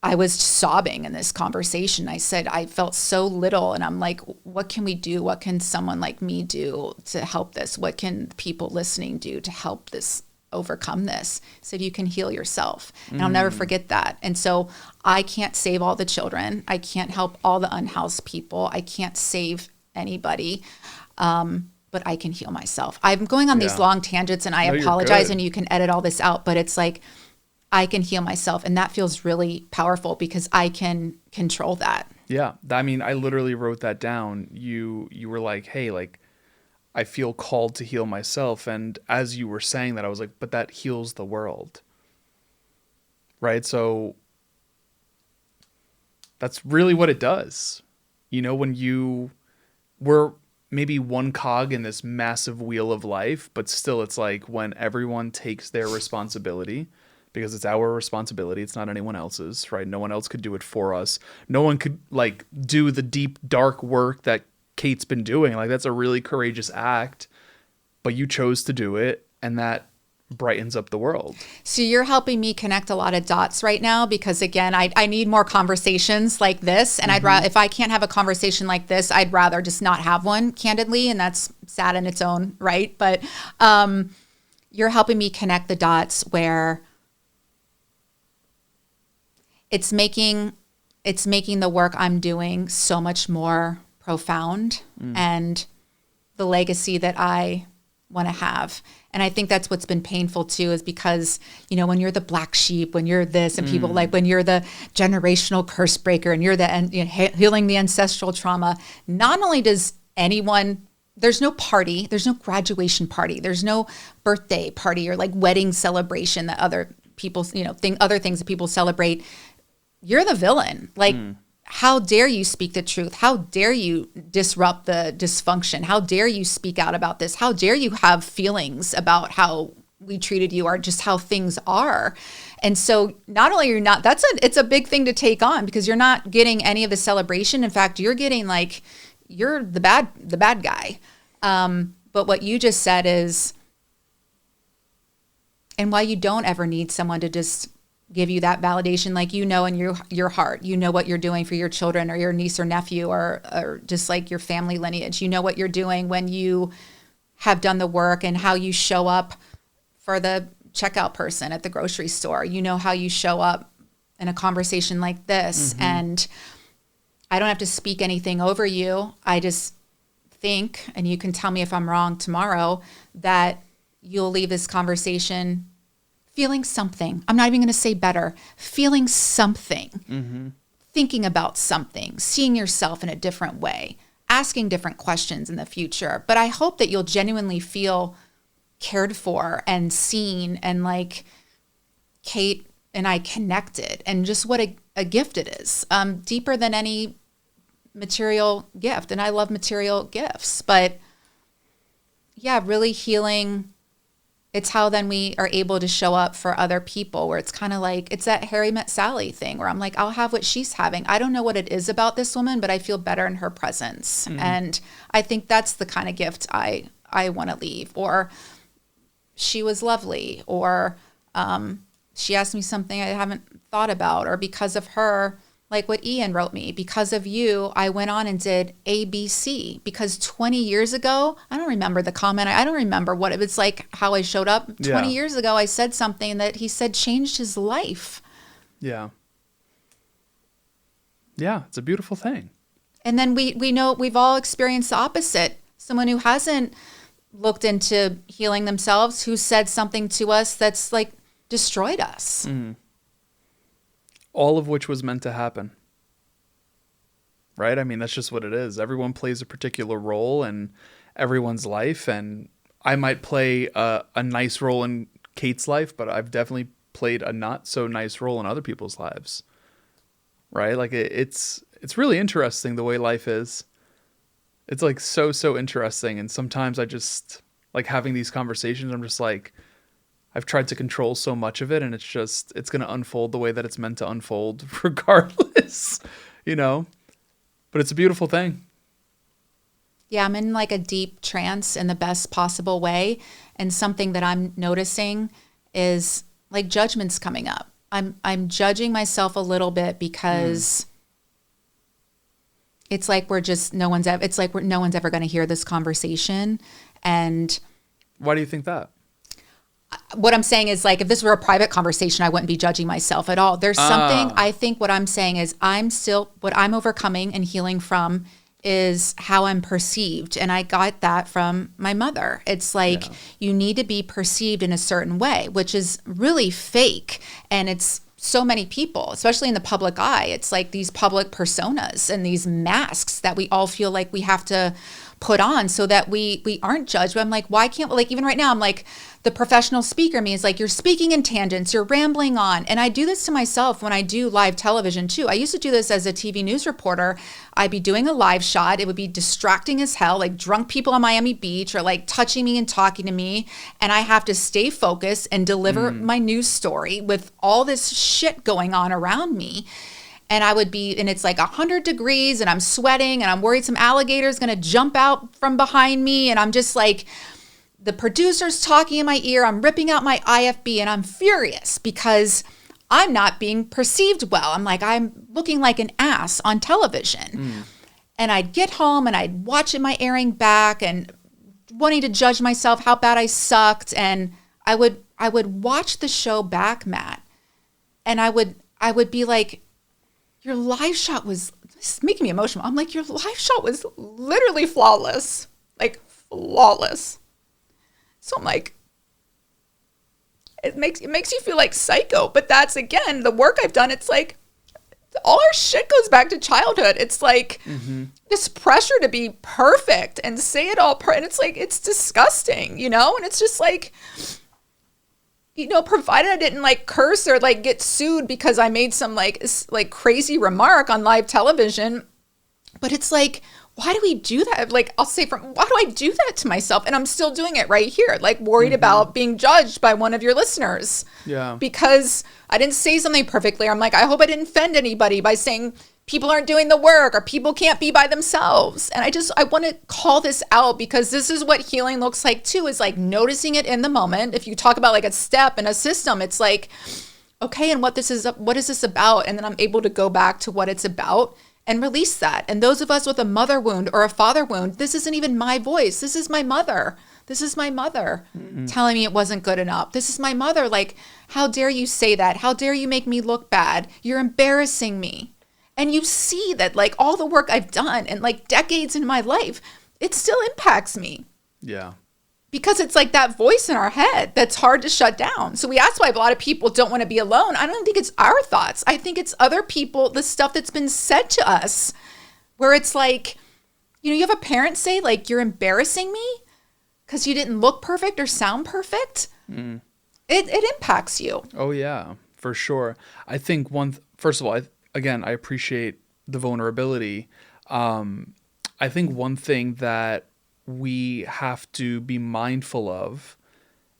I was sobbing in this conversation. I said, I felt so little. And I'm like, what can we do? What can someone like me do to help this? What can people listening do to help this overcome this? So you can heal yourself. And I'll never forget that. And so I can't save all the children. I can't help all the unhoused people. I can't save anybody. But I can heal myself. I'm going on these long tangents and I apologize, and you can edit all this out, but it's like, I can heal myself. And that feels really powerful because I can control that. Yeah. I mean, I literally wrote that down. You were like, hey, like, I feel called to heal myself. And as you were saying that, I was like, but that heals the world. Right? So that's really what it does. You know, when we're maybe one cog in this massive wheel of life, but still it's like when everyone takes their responsibility, because it's our responsibility. It's not anyone else's, right? No one else could do it for us. No one could like do the deep, dark work that Kate's been doing. Like, that's a really courageous act, but you chose to do it, and that brightens up the world. So you're helping me connect a lot of dots right now, because again, I need more conversations like this. And I'd rather, if I can't have a conversation like this, I'd rather just not have one, candidly. And that's sad in its own right. But you're helping me connect the dots where it's making the work I'm doing so much more profound and the legacy that I want to have. And I think that's what's been painful too, is because, you know, when you're the black sheep, when you're this, and people like when you're the generational curse breaker and you're healing the ancestral trauma, not only does anyone, there's no party, there's no graduation party, there's no birthday party or like wedding celebration that other people, you know, other things that people celebrate. You're the villain. Like, how dare you speak the truth? How dare you disrupt the dysfunction? How dare you speak out about this? How dare you have feelings about how we treated you or just how things are? And so not only you're not, it's a big thing to take on, because you're not getting any of the celebration. In fact, you're getting like, you're the bad guy. But what you just said is, and why you don't ever need someone to just give you that validation, like, you know, in your heart, you know what you're doing for your children or your niece or nephew or just like your family lineage. You know what you're doing when you have done the work and how you show up for the checkout person at the grocery store. You know how you show up in a conversation like this. And I don't have to speak anything over you. I just think, and you can tell me if I'm wrong tomorrow, that you'll leave this conversation feeling something. I'm not even going to say better. Feeling something. Thinking about something. Seeing yourself in a different way. Asking different questions in the future. But I hope that you'll genuinely feel cared for and seen, and like Kate and I connected, and just what a gift it is. Deeper than any material gift. And I love material gifts. But yeah, really healing. It's how then we are able to show up for other people, where it's kind of like, it's that Harry Met Sally thing where I'm like, I'll have what she's having. I don't know what it is about this woman, but I feel better in her presence. And I think that's the kind of gift I want to leave. Or she was lovely, or she asked me something I haven't thought about, or because of her, Like what Ian wrote me, because of you, I went on and did ABC. Because 20 years ago, I don't remember the comment. I don't remember what it was like, how I showed up. 20 years ago, I said something that he said changed his life. Yeah. Yeah, it's a beautiful thing. And then we know we've all experienced the opposite. Someone who hasn't looked into healing themselves, who said something to us that's like destroyed us. Mm. All of which was meant to happen. Right? I mean, that's just what it is. Everyone plays a particular role in everyone's life. And I might play a nice role in Kate's life, but I've definitely played a not so nice role in other people's lives. Right? Like it's really interesting the way life is. It's like so interesting. And sometimes I just like having these conversations. I'm just like, I've tried to control so much of it, and it's going to unfold the way that it's meant to unfold regardless, you know, but it's a beautiful thing. Yeah. I'm in like a deep trance in the best possible way. And something that I'm noticing is like judgments coming up. I'm judging myself a little bit because it's like no one's ever going to hear this conversation. And why do you think that? What I'm saying is, like, if this were a private conversation, I wouldn't be judging myself at all. There's something, I think what I'm saying is what I'm overcoming and healing from is how I'm perceived. And I got that from my mother. It's like, you need to be perceived in a certain way, which is really fake. And it's so many people, especially in the public eye. It's like these public personas and these masks that we all feel like we have to put on so that we aren't judged. But I'm like, why can't, like, even right now, I'm like, the professional speaker me is like, you're speaking in tangents, you're rambling on. And I do this to myself when I do live television too. I used to do this as a TV news reporter. I'd be doing a live shot. It would be distracting as hell, like drunk people on Miami Beach are like touching me and talking to me. And I have to stay focused and deliver my news story with all this shit going on around me. And it's like 100 degrees and I'm sweating and I'm worried some alligator is going to jump out from behind me. And I'm just like, the producer's talking in my ear. I'm ripping out my IFB and I'm furious because I'm not being perceived well. I'm like, I'm looking like an ass on television. And I'd get home and I'd watch it my airing back and wanting to judge myself how bad I sucked. And I would watch the show back, Matt. And I would be like, your live shot was, this is making me emotional. I'm like, your live shot was literally flawless, like flawless. So I'm like, it makes you feel like psycho. But that's, again, the work I've done. It's like all our shit goes back to childhood. It's like this pressure to be perfect and say it all. And it's like, it's disgusting, you know? And it's just like, you know, provided I didn't like curse or like get sued because I made some like crazy remark on live television. But it's like, why do we do that? Like, I'll say why do I do that to myself? And I'm still doing it right here, like worried about being judged by one of your listeners. Yeah. Because I didn't say something perfectly. I'm like, I hope I didn't offend anybody by saying people aren't doing the work or people can't be by themselves. And I want to call this out because this is what healing looks like too, is like noticing it in the moment. If you talk about like a step and a system, it's like, okay, and what is this about? And then I'm able to go back to what it's about and release that. And those of us with a mother wound or a father wound, this isn't even my voice. This is my mother. This is my mother telling me it wasn't good enough. This is my mother. Like, how dare you say that? How dare you make me look bad? You're embarrassing me. And you see that like all the work I've done and like decades in my life, it still impacts me. Yeah. Because it's like that voice in our head that's hard to shut down. So that's why a lot of people don't want to be alone. I don't think it's our thoughts. I think it's other people, the stuff that's been said to us, where it's like, you know, you have a parent say like, you're embarrassing me because you didn't look perfect or sound perfect. It impacts you. Oh yeah, for sure. I think first of all, I appreciate the vulnerability. I think one thing that we have to be mindful of,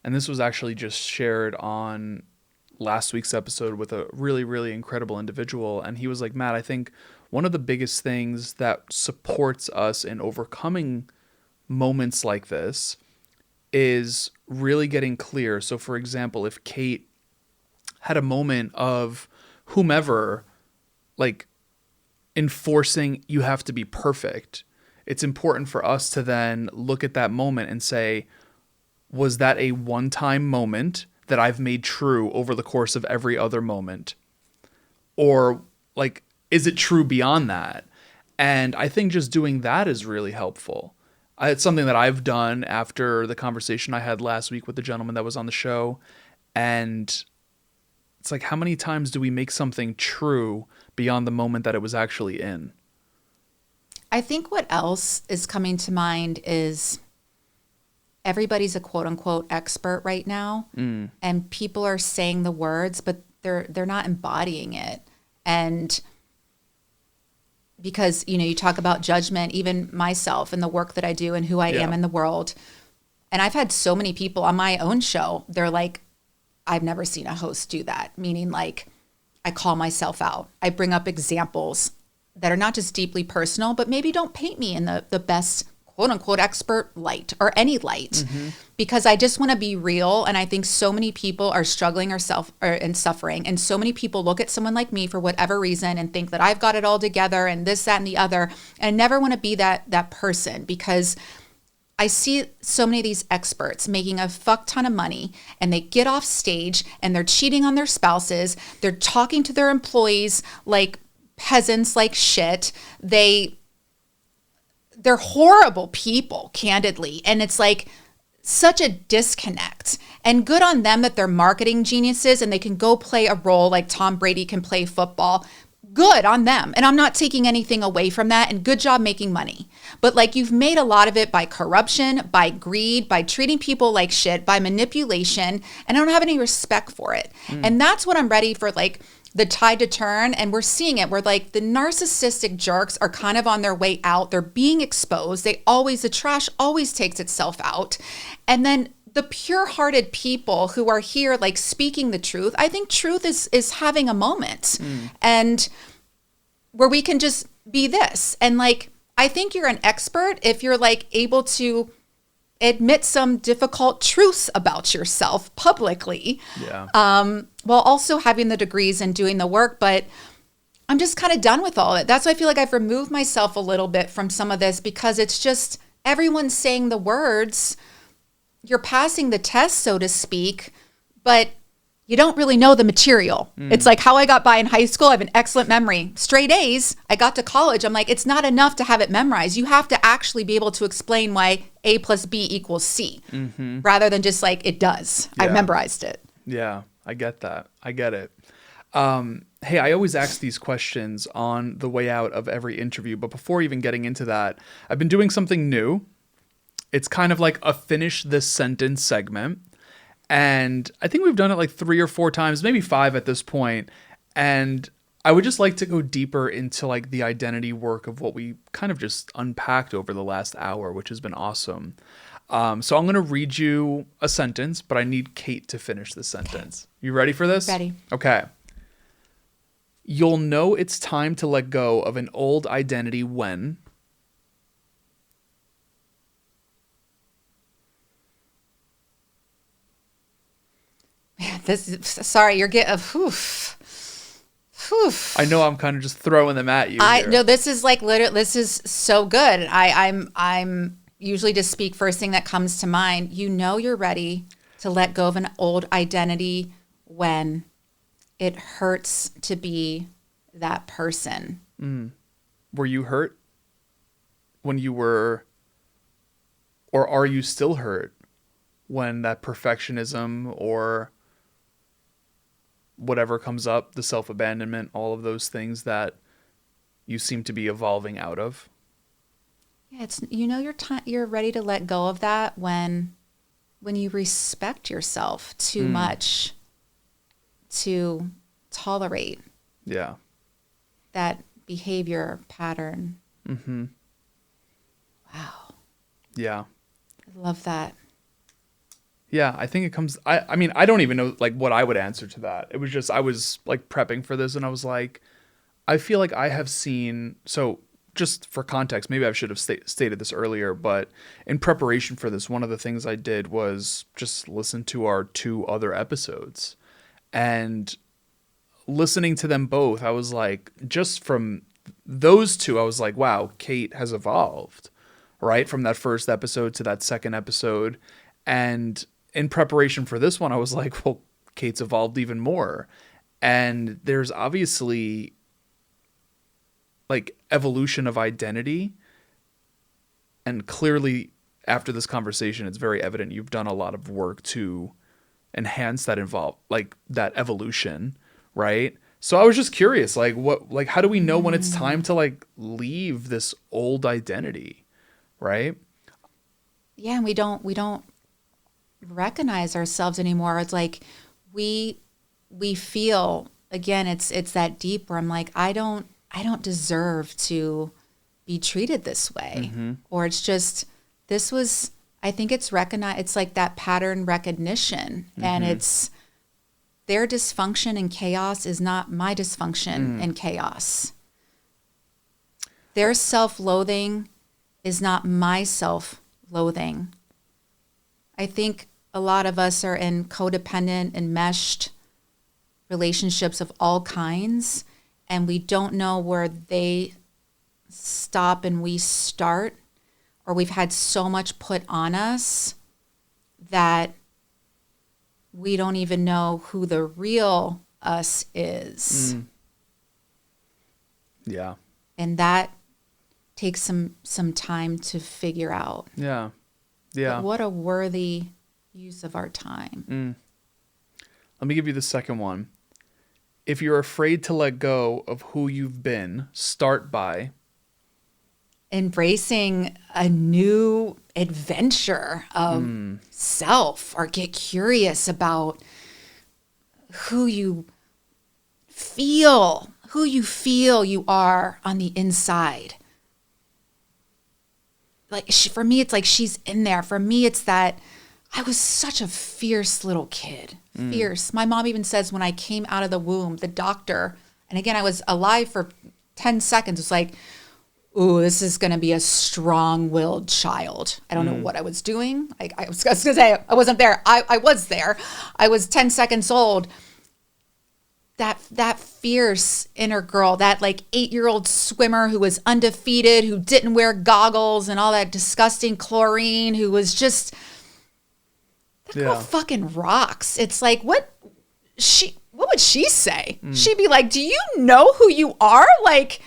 and this was actually just shared on last week's episode with a really, really incredible individual. And he was like, Matt, I think one of the biggest things that supports us in overcoming moments like this is really getting clear. So for example, if Kate had a moment of whomever, like enforcing you have to be perfect. It's important for us to then look at that moment and say, was that a one-time moment that I've made true over the course of every other moment? Or like, is it true beyond that? And I think just doing that is really helpful. It's something that I've done after the conversation I had last week with the gentleman that was on the show. And it's like, how many times do we make something true beyond the moment that it was actually in? I think what else is coming to mind is everybody's a quote unquote expert right now. And people are saying the words, but they're not embodying it. And because, you know, you talk about judgment, even myself and the work that I do and who I am in the world. And I've had so many people on my own show, they're like, I've never seen a host do that. Meaning like, I call myself out. I bring up examples that are not just deeply personal, but maybe don't paint me in the best quote unquote expert light or any light, because I just want to be real. And I think so many people are struggling and suffering. And so many people look at someone like me for whatever reason and think that I've got it all together and this, that, and the other. And I never want to be that person, because I see so many of these experts making a fuck ton of money, and they get off stage and they're cheating on their spouses. They're talking to their employees like peasants, like shit. They're horrible people, candidly. And it's like such a disconnect. And good on them that they're marketing geniuses and they can go play a role like Tom Brady can play football. Good on them. And I'm not taking anything away from that. And good job making money. But like, you've made a lot of it by corruption, by greed, by treating people like shit, by manipulation. And I don't have any respect for it. And that's what I'm ready for, like, the tide to turn. And we're seeing it where like the narcissistic jerks are kind of on their way out. They're being exposed. The trash always takes itself out. And then the pure-hearted people who are here like speaking the truth, I think truth is having a moment and where we can just be this. And like, I think you're an expert if you're like able to admit some difficult truths about yourself publicly. While also having the degrees and doing the work. But I'm just kind of done with all of it. That's why I feel like I've removed myself a little bit from some of this, because it's just everyone's saying the words. You're passing the test, so to speak, but you don't really know the material. It's like how I got by in high school. I have an excellent memory. Straight A's. I got to college. I'm like, it's not enough to have it memorized. You have to actually be able to explain why A plus B equals C, rather than just like, it does. I memorized it. Yeah, I get that. I get it. Hey, I always ask these questions on the way out of every interview, but before even getting into that, I've been doing something new. It's kind of like a finish this sentence segment. And I think we've done it like 3 or 4 times, maybe 5 at this point. And I would just like to go deeper into like the identity work of what we kind of just unpacked over the last hour, which has been awesome. So I'm going to read you a sentence, but I need Kate to finish the sentence. You ready for this? Ready. Okay. You'll know it's time to let go of an old identity when... Sorry, you're getting I know I'm kind of just throwing them at you. No, this is like literally, this is so good. I'm usually just speak first thing that comes to mind. You know, you're ready to let go of an old identity when it hurts to be that person. Were you hurt when you were, or are you still hurt when that perfectionism or whatever comes up, the self-abandonment, all of those things that you seem to be evolving out of? Yeah, it's, you know, you're ready to let go of that when you respect yourself too much to tolerate that behavior pattern. Wow. Yeah. I love that. Yeah, I think it comes... I mean, I don't even know like what I would answer to that. It was just, I was like prepping for this and I was like, I feel like I have seen... So just for context, maybe I should have stated this earlier, but in preparation for this, one of the things I did was just listen to our 2 other episodes. And listening to them both, I was like, just from those two, I was like, wow, Kate has evolved, right? From that first episode to that second episode. And in preparation for this one, I was like, well, Kate's evolved even more. And there's obviously like evolution of identity. And clearly after this conversation, it's very evident you've done a lot of work to enhance that that evolution, right? So I was just curious, how do we know when it's time to like leave this old identity, right? Yeah, and we don't recognize ourselves anymore. It's like we feel, again, it's that deep where I'm like, I don't deserve to be treated this way. Or it's just, I think it's recognized, it's like that pattern recognition, and it's their dysfunction and chaos is not my dysfunction and chaos. Their self-loathing is not my self-loathing. I think a lot of us are in codependent and meshed relationships of all kinds, and we don't know where they stop and we start, or we've had so much put on us that we don't even know who the real us is. Yeah. And that takes some time to figure out. Yeah. Yeah. But what a worthy use of our time. Let me give you the second one. If you're afraid to let go of who you've been, start by embracing a new adventure of self, or get curious about who you feel you are on the inside. Like for me, it's like she's in there. For me, it's that I was such a fierce little kid. Fierce. My mom even says when I came out of the womb, the doctor, and again, I was alive for 10 seconds, was like, ooh, this is going to be a strong-willed child. I don't know what I was doing. I was going to say I wasn't there. I was there. I was 10 seconds old. That fierce inner girl, that like 8-year-old swimmer who was undefeated, who didn't wear goggles and all that disgusting chlorine, who was just, that girl fucking rocks. It's like, what would she say? She'd be like, do you know who you are? Like,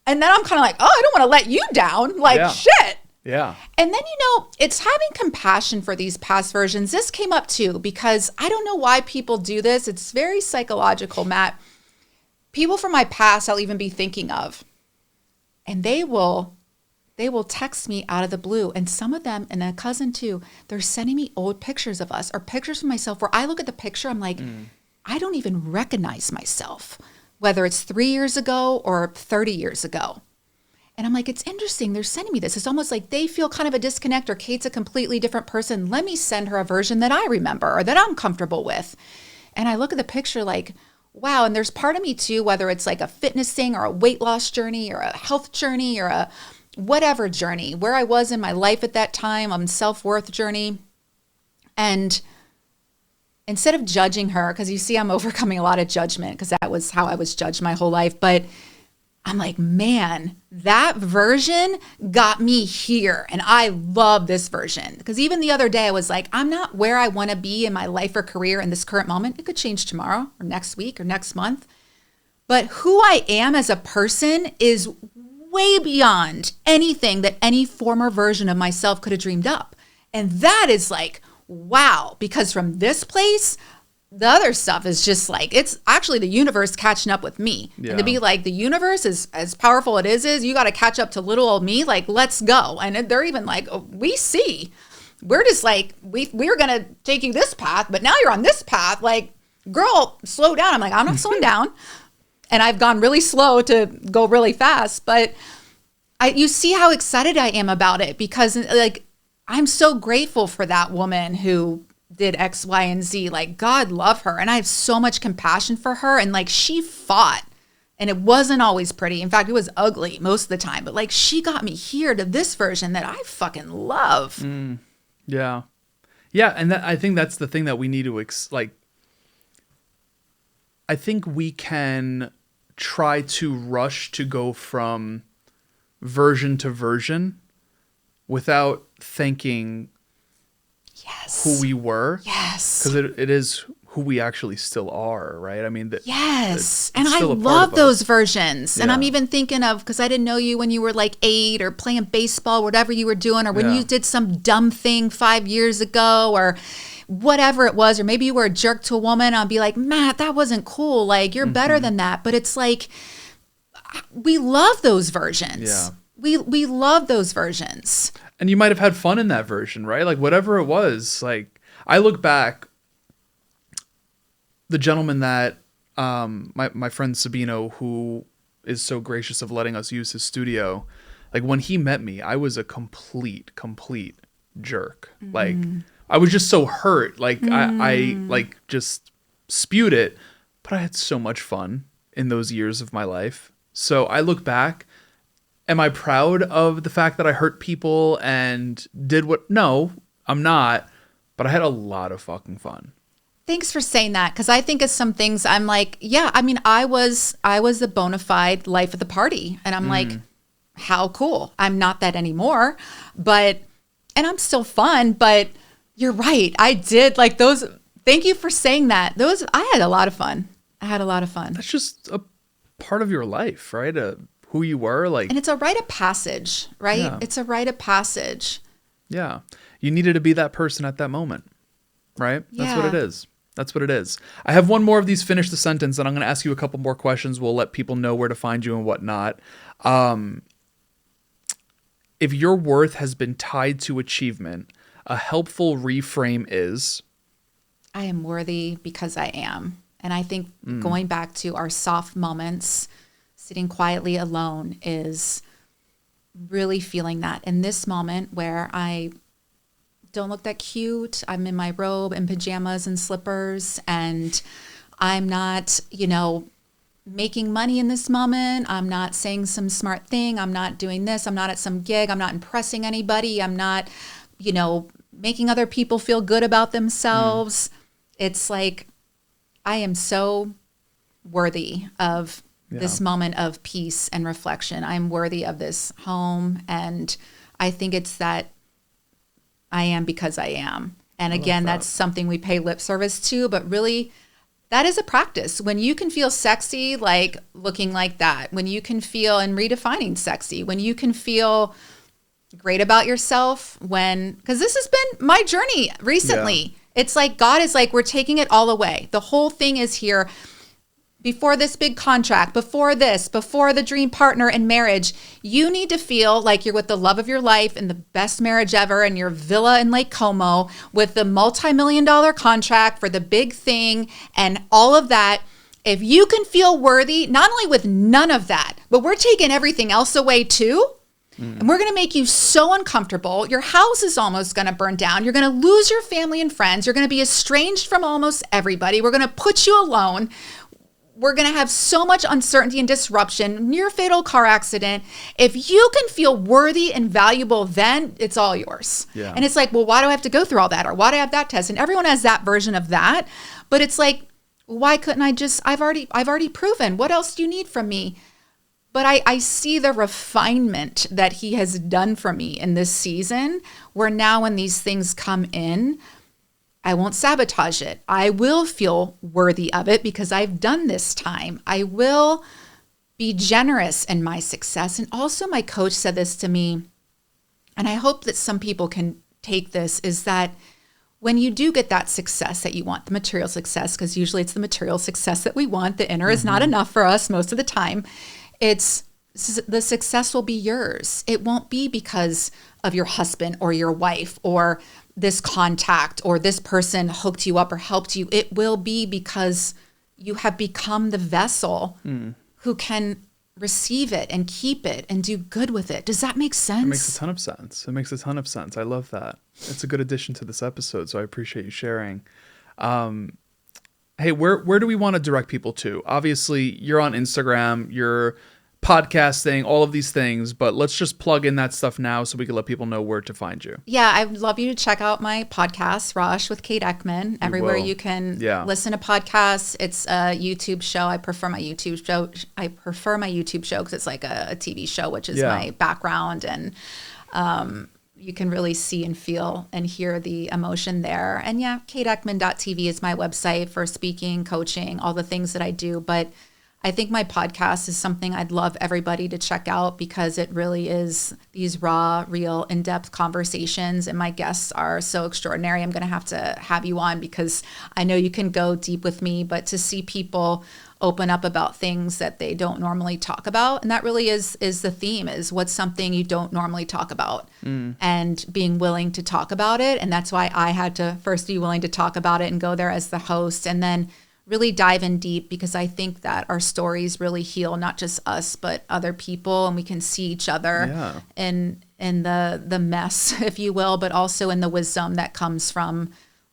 and then I'm kind of like, oh, I don't want to let you down. Like, shit. Yeah. And then, it's having compassion for these past versions. This came up too, because I don't know why people do this. It's very psychological, Matt. People from my past I'll even be thinking of, and they will text me out of the blue. And some of them, and a cousin too, they're sending me old pictures of us or pictures of myself where I look at the picture, I'm like, I don't even recognize myself, whether it's 3 years ago or 30 years ago. And I'm like, it's interesting. They're sending me this. It's almost like they feel kind of a disconnect, or Kate's a completely different person. Let me send her a version that I remember or that I'm comfortable with. And I look at the picture like, wow. And there's part of me too, whether it's like a fitness thing or a weight loss journey or a health journey or a whatever journey, where I was in my life at that time, on self-worth journey. And instead of judging her, because you see I'm overcoming a lot of judgment, because that was how I was judged my whole life. But I'm like, man, that version got me here. And I love this version. Because even the other day I was like, I'm not where I want to be in my life or career in this current moment. It could change tomorrow or next week or next month. But who I am as a person is way beyond anything that any former version of myself could have dreamed up. And that is like, wow. Because from this place, the other stuff is just like, it's actually the universe catching up with me. Yeah. And to be like, the universe is as powerful it is you got to catch up to little old me. Like, let's go. And they're even like, oh, we see. We're just like, we're going to take you this path, but now you're on this path. Like, girl, slow down. I'm like, I'm not slowing down. And I've gone really slow to go really fast. But you see how excited I am about it, because like, I'm so grateful for that woman who did X, Y, and Z. Like, God love her. And I have so much compassion for her. And like, she fought, and it wasn't always pretty. In fact, it was ugly most of the time, but like, she got me here to this version that I fucking love. Yeah. Yeah. And I think that's the thing that we need to I think we can try to rush to go from version to version without thanking Yes. who we were. Yes. Because it is who we actually still are, right? I mean, yes. it's And I still a part love of those us. versions. And I'm Yeah. even thinking of, because I didn't know you when you were like 8 or playing baseball, whatever you were doing, or when Yeah. you did some dumb thing 5 years ago, or whatever it was, or maybe you were a jerk to a woman. I'll be like, Matt, that wasn't cool. Like, you're better than that. But it's like, we love those versions. Yeah. We love those versions. And you might have had fun in that version, right? Like whatever it was. Like I look back, the gentleman that my friend Sabino, who is so gracious of letting us use his studio, like when he met me, I was a complete jerk. Like I was just so hurt. Like I like just spewed it, but I had so much fun in those years of my life. So I look back. Am I proud of the fact that I hurt people and did what? No, I'm not. But I had a lot of fucking fun. Thanks for saying that, because I think of some things I'm like, yeah, I mean, I was the bona fide life of the party. And I'm like, how cool. I'm not that anymore. And I'm still fun, but you're right. I did like those. Thank you for saying that. I had a lot of fun. That's just a part of your life, right? Who you were, like. And it's a rite of passage, right? Yeah. It's a rite of passage. Yeah. You needed to be that person at that moment, right? That's what it Yeah. is. That's what it is. I have one more of these finish the sentence, and I'm going to ask you a couple more questions. We'll let people know where to find you and whatnot. If your worth has been tied to achievement, a helpful reframe is... I am worthy because I am. And I think going back to our soft moments, sitting quietly alone, is really feeling that in this moment where I don't look that cute. I'm in my robe and pajamas and slippers, and I'm not, making money in this moment. I'm not saying some smart thing. I'm not doing this. I'm not at some gig. I'm not impressing anybody. I'm not, making other people feel good about themselves. It's like, I am so worthy of this moment of peace and reflection. I'm worthy of this home. And I think it's that I am because I am. And again, that's something we pay lip service to, but really that is a practice. When you can feel sexy, like looking like that, when you can feel, and redefining sexy, when you can feel great about yourself, because this has been my journey recently. Yeah. It's like God is like, we're taking it all away. The whole thing is here. Before this big contract, before the dream partner in marriage, you need to feel like you're with the love of your life and the best marriage ever in your villa in Lake Como with the multi-million-dollar contract for the big thing and all of that. If you can feel worthy, not only with none of that, but we're taking everything else away too. And we're going to make you so uncomfortable. Your house is almost going to burn down. You're going to lose your family and friends. You're going to be estranged from almost everybody. We're going to put you alone. We're going to have so much uncertainty and disruption, near fatal car accident. If you can feel worthy and valuable, then it's all yours. Yeah. And it's like, well, why do I have to go through all that? Or why do I have that test? And everyone has that version of that. But it's like, why couldn't I just, I've already proven. What else do you need from me? But I see the refinement that he has done for me in this season, where now when these things come in, I won't sabotage it. I will feel worthy of it because I've done this time. I will be generous in my success. And also my coach said this to me, and I hope that some people can take this, is that when you do get that success that you want, the material success, because usually it's the material success that we want, the inner is not enough for us most of the time. The success will be yours. It won't be because of your husband or your wife or this contact or this person hooked you up or helped you. It will be because you have become the vessel who can receive it and keep it and do good with it. Does that make sense? It makes a ton of sense. It makes a ton of sense. I love that. It's a good addition to this episode, so I appreciate you sharing. Hey, where do we want to direct people to? Obviously, you're on Instagram. You're podcasting, all of these things, but let's just plug in that stuff now so we can let people know where to find you. Yeah, I would love you to check out my podcast, Rush with Kate Eckman. Everywhere will. you can Yeah. listen to podcasts. It's a YouTube show. I prefer my YouTube show because it's like a TV show, which is my background, and you can really see and feel and hear the emotion there. And yeah, kateeckman.tv is my website for speaking, coaching, all the things that I do. But I think my podcast is something I'd love everybody to check out because it really is these raw, real, in-depth conversations. And my guests are so extraordinary. I'm going to have you on because I know you can go deep with me, but to see people open up about things that they don't normally talk about. And that really is the theme, is what's something you don't normally talk about and being willing to talk about it. And that's why I had to first be willing to talk about it and go there as the host, and then really dive in deep, because I think that our stories really heal not just us, but other people, and we can see each other in the mess, if you will, but also in the wisdom that comes from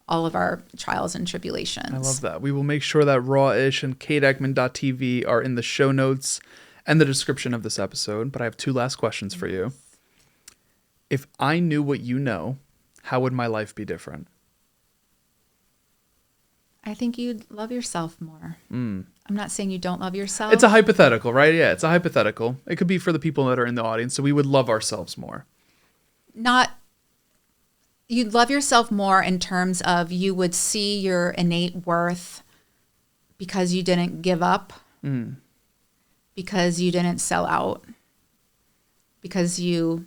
all of our trials and tribulations. I love that. We will make sure that Raw-ish and kateeckman.tv are in the show notes and the description of this episode. But I have two last questions for you. If I knew what you know, how would my life be different? I think you'd love yourself more. I'm not saying you don't love yourself. It's a hypothetical, right? Yeah, it's a hypothetical. It could be for the people that are in the audience. So we would love ourselves more. You'd love yourself more in terms of you would see your innate worth because you didn't give up, because you didn't sell out, because you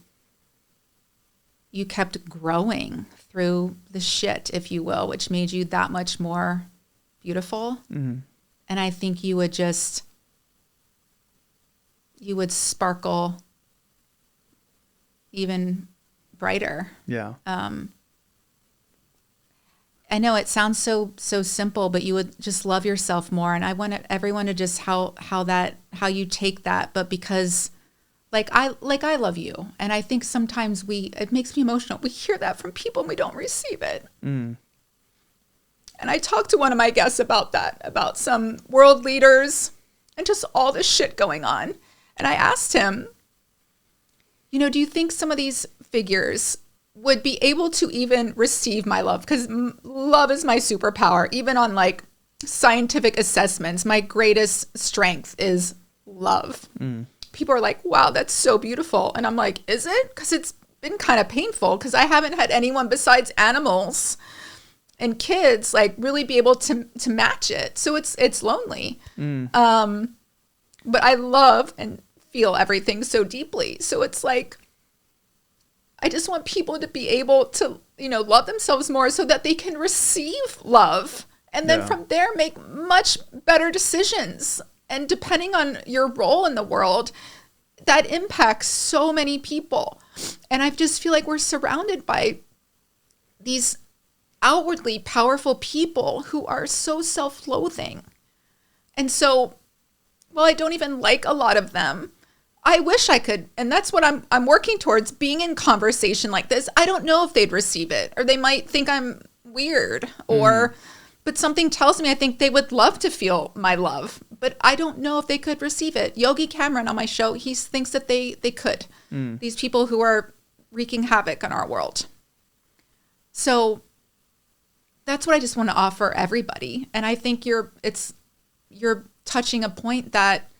kept growing through the shit, if you will, which made you that much more beautiful. And I think you would sparkle even brighter. Yeah. I know it sounds so simple, but you would just love yourself more. And I want everyone to just how you take that, but because like I love you. And I think sometimes it makes me emotional. We hear that from people and we don't receive it. And I talked to one of my guests about that, about some world leaders and just all this shit going on. And I asked him, do you think some of these figures would be able to even receive my love? Because love is my superpower. Even on like scientific assessments, my greatest strength is love. People are like, wow, that's so beautiful. And I'm like, is it? Because it's been kind of painful, because I haven't had anyone besides animals and kids like really be able to match it. So it's lonely. But I love and feel everything so deeply. So it's like, I just want people to be able to, love themselves more so that they can receive love. And then from there, make much better decisions. And depending on your role in the world, that impacts so many people. And I just feel like we're surrounded by these outwardly powerful people who are so self-loathing. And so, well, I don't even like a lot of them. I wish I could, and that's what I'm working towards, being in conversation like this. I don't know if they'd receive it, or they might think I'm weird, but something tells me I think they would love to feel my love, but I don't know if they could receive it. Yogi Cameron on my show, he thinks that they could. These people who are wreaking havoc on our world. So that's what I just want to offer everybody. And I think you're touching a point that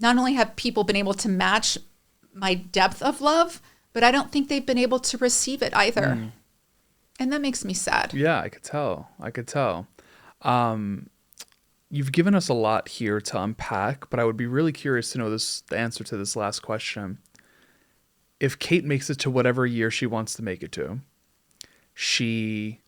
not only have people been able to match my depth of love, but I don't think they've been able to receive it either. And that makes me sad. Yeah, I could tell. You've given us a lot here to unpack, but I would be really curious to know the answer to this last question. If Kate makes it to whatever year she wants to make it to, she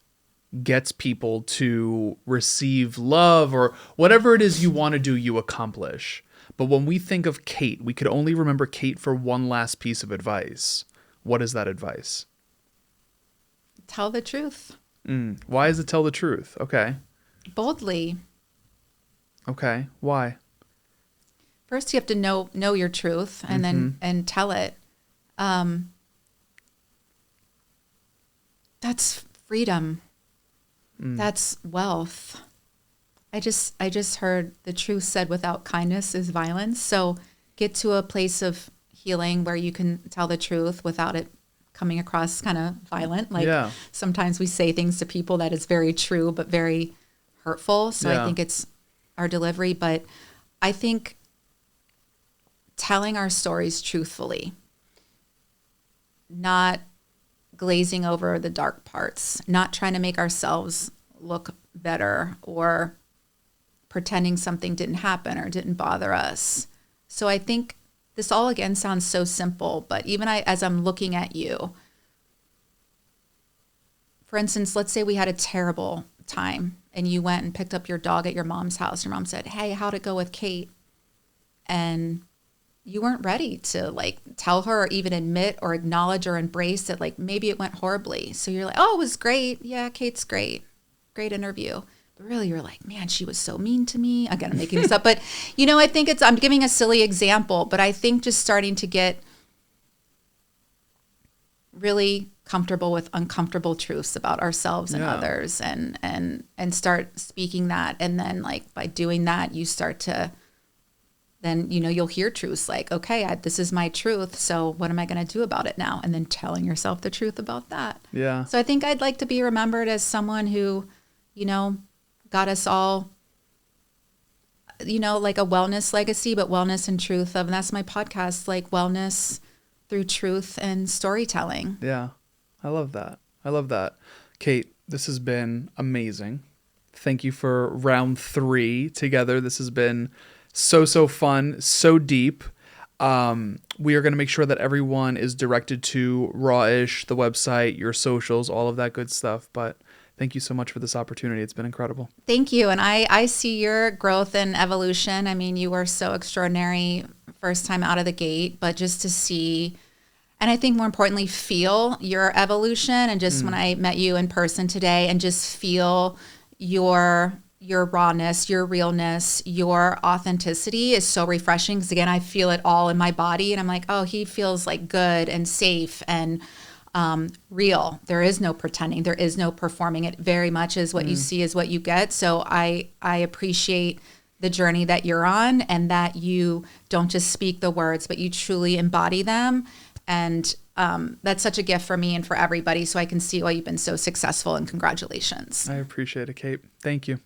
gets people to receive love or whatever it is you want to do, you accomplish. But when we think of Kate, we could only remember Kate for one last piece of advice. What is that advice? Tell the truth. Why is it tell the truth? Okay. Boldly. Okay. Why? First, you have to know your truth and then tell it. That's freedom. That's wealth. I just heard the truth said without kindness is violence. So get to a place of healing where you can tell the truth without it coming across kind of violent. Like sometimes we say things to people that is very true, but very hurtful. So I think it's our delivery. But I think telling our stories truthfully, not glazing over the dark parts, not trying to make ourselves look better or pretending something didn't happen or didn't bother us. So I think this all again sounds so simple, but even as I'm looking at you, for instance, let's say we had a terrible time and you went and picked up your dog at your mom's house. Your mom said, "Hey, how'd it go with Kate?" And you weren't ready to like tell her or even admit or acknowledge or embrace that like maybe it went horribly. So you're like, "Oh, it was great. Yeah, Kate's great. Great interview." But really you're like, "Man, she was so mean to me." Again, I'm making this up, but I think I'm giving a silly example, but I think just starting to get really comfortable with uncomfortable truths about ourselves and others and start speaking that. And then like by doing that, you start to then, you'll hear truths like, okay, this is my truth. So what am I going to do about it now? And then telling yourself the truth about that. Yeah. So I think I'd like to be remembered as someone who, got us all, like a wellness legacy, but wellness and truth and that's my podcast, like wellness through truth and storytelling. Yeah. I love that. Kate, this has been amazing. Thank you for round 3 together. This has been so fun, so deep. We are going to make sure that everyone is directed to Rawish, the website, your socials, all of that good stuff. But thank you so much for this opportunity. It's been incredible. Thank you. And I see your growth and evolution. I mean, you were so extraordinary first time out of the gate, but just to see, and I think more importantly, feel your evolution. And just when I met you in person today and just feel your rawness, your realness, your authenticity is so refreshing. Because again, I feel it all in my body and I'm like, oh, he feels like good and safe and real. There is no pretending. There is no performing. It very much is what you see is what you get. So I appreciate the journey that you're on and that you don't just speak the words, but you truly embody them. And that's such a gift for me and for everybody. So I can see why you've been so successful and congratulations. I appreciate it, Kate. Thank you.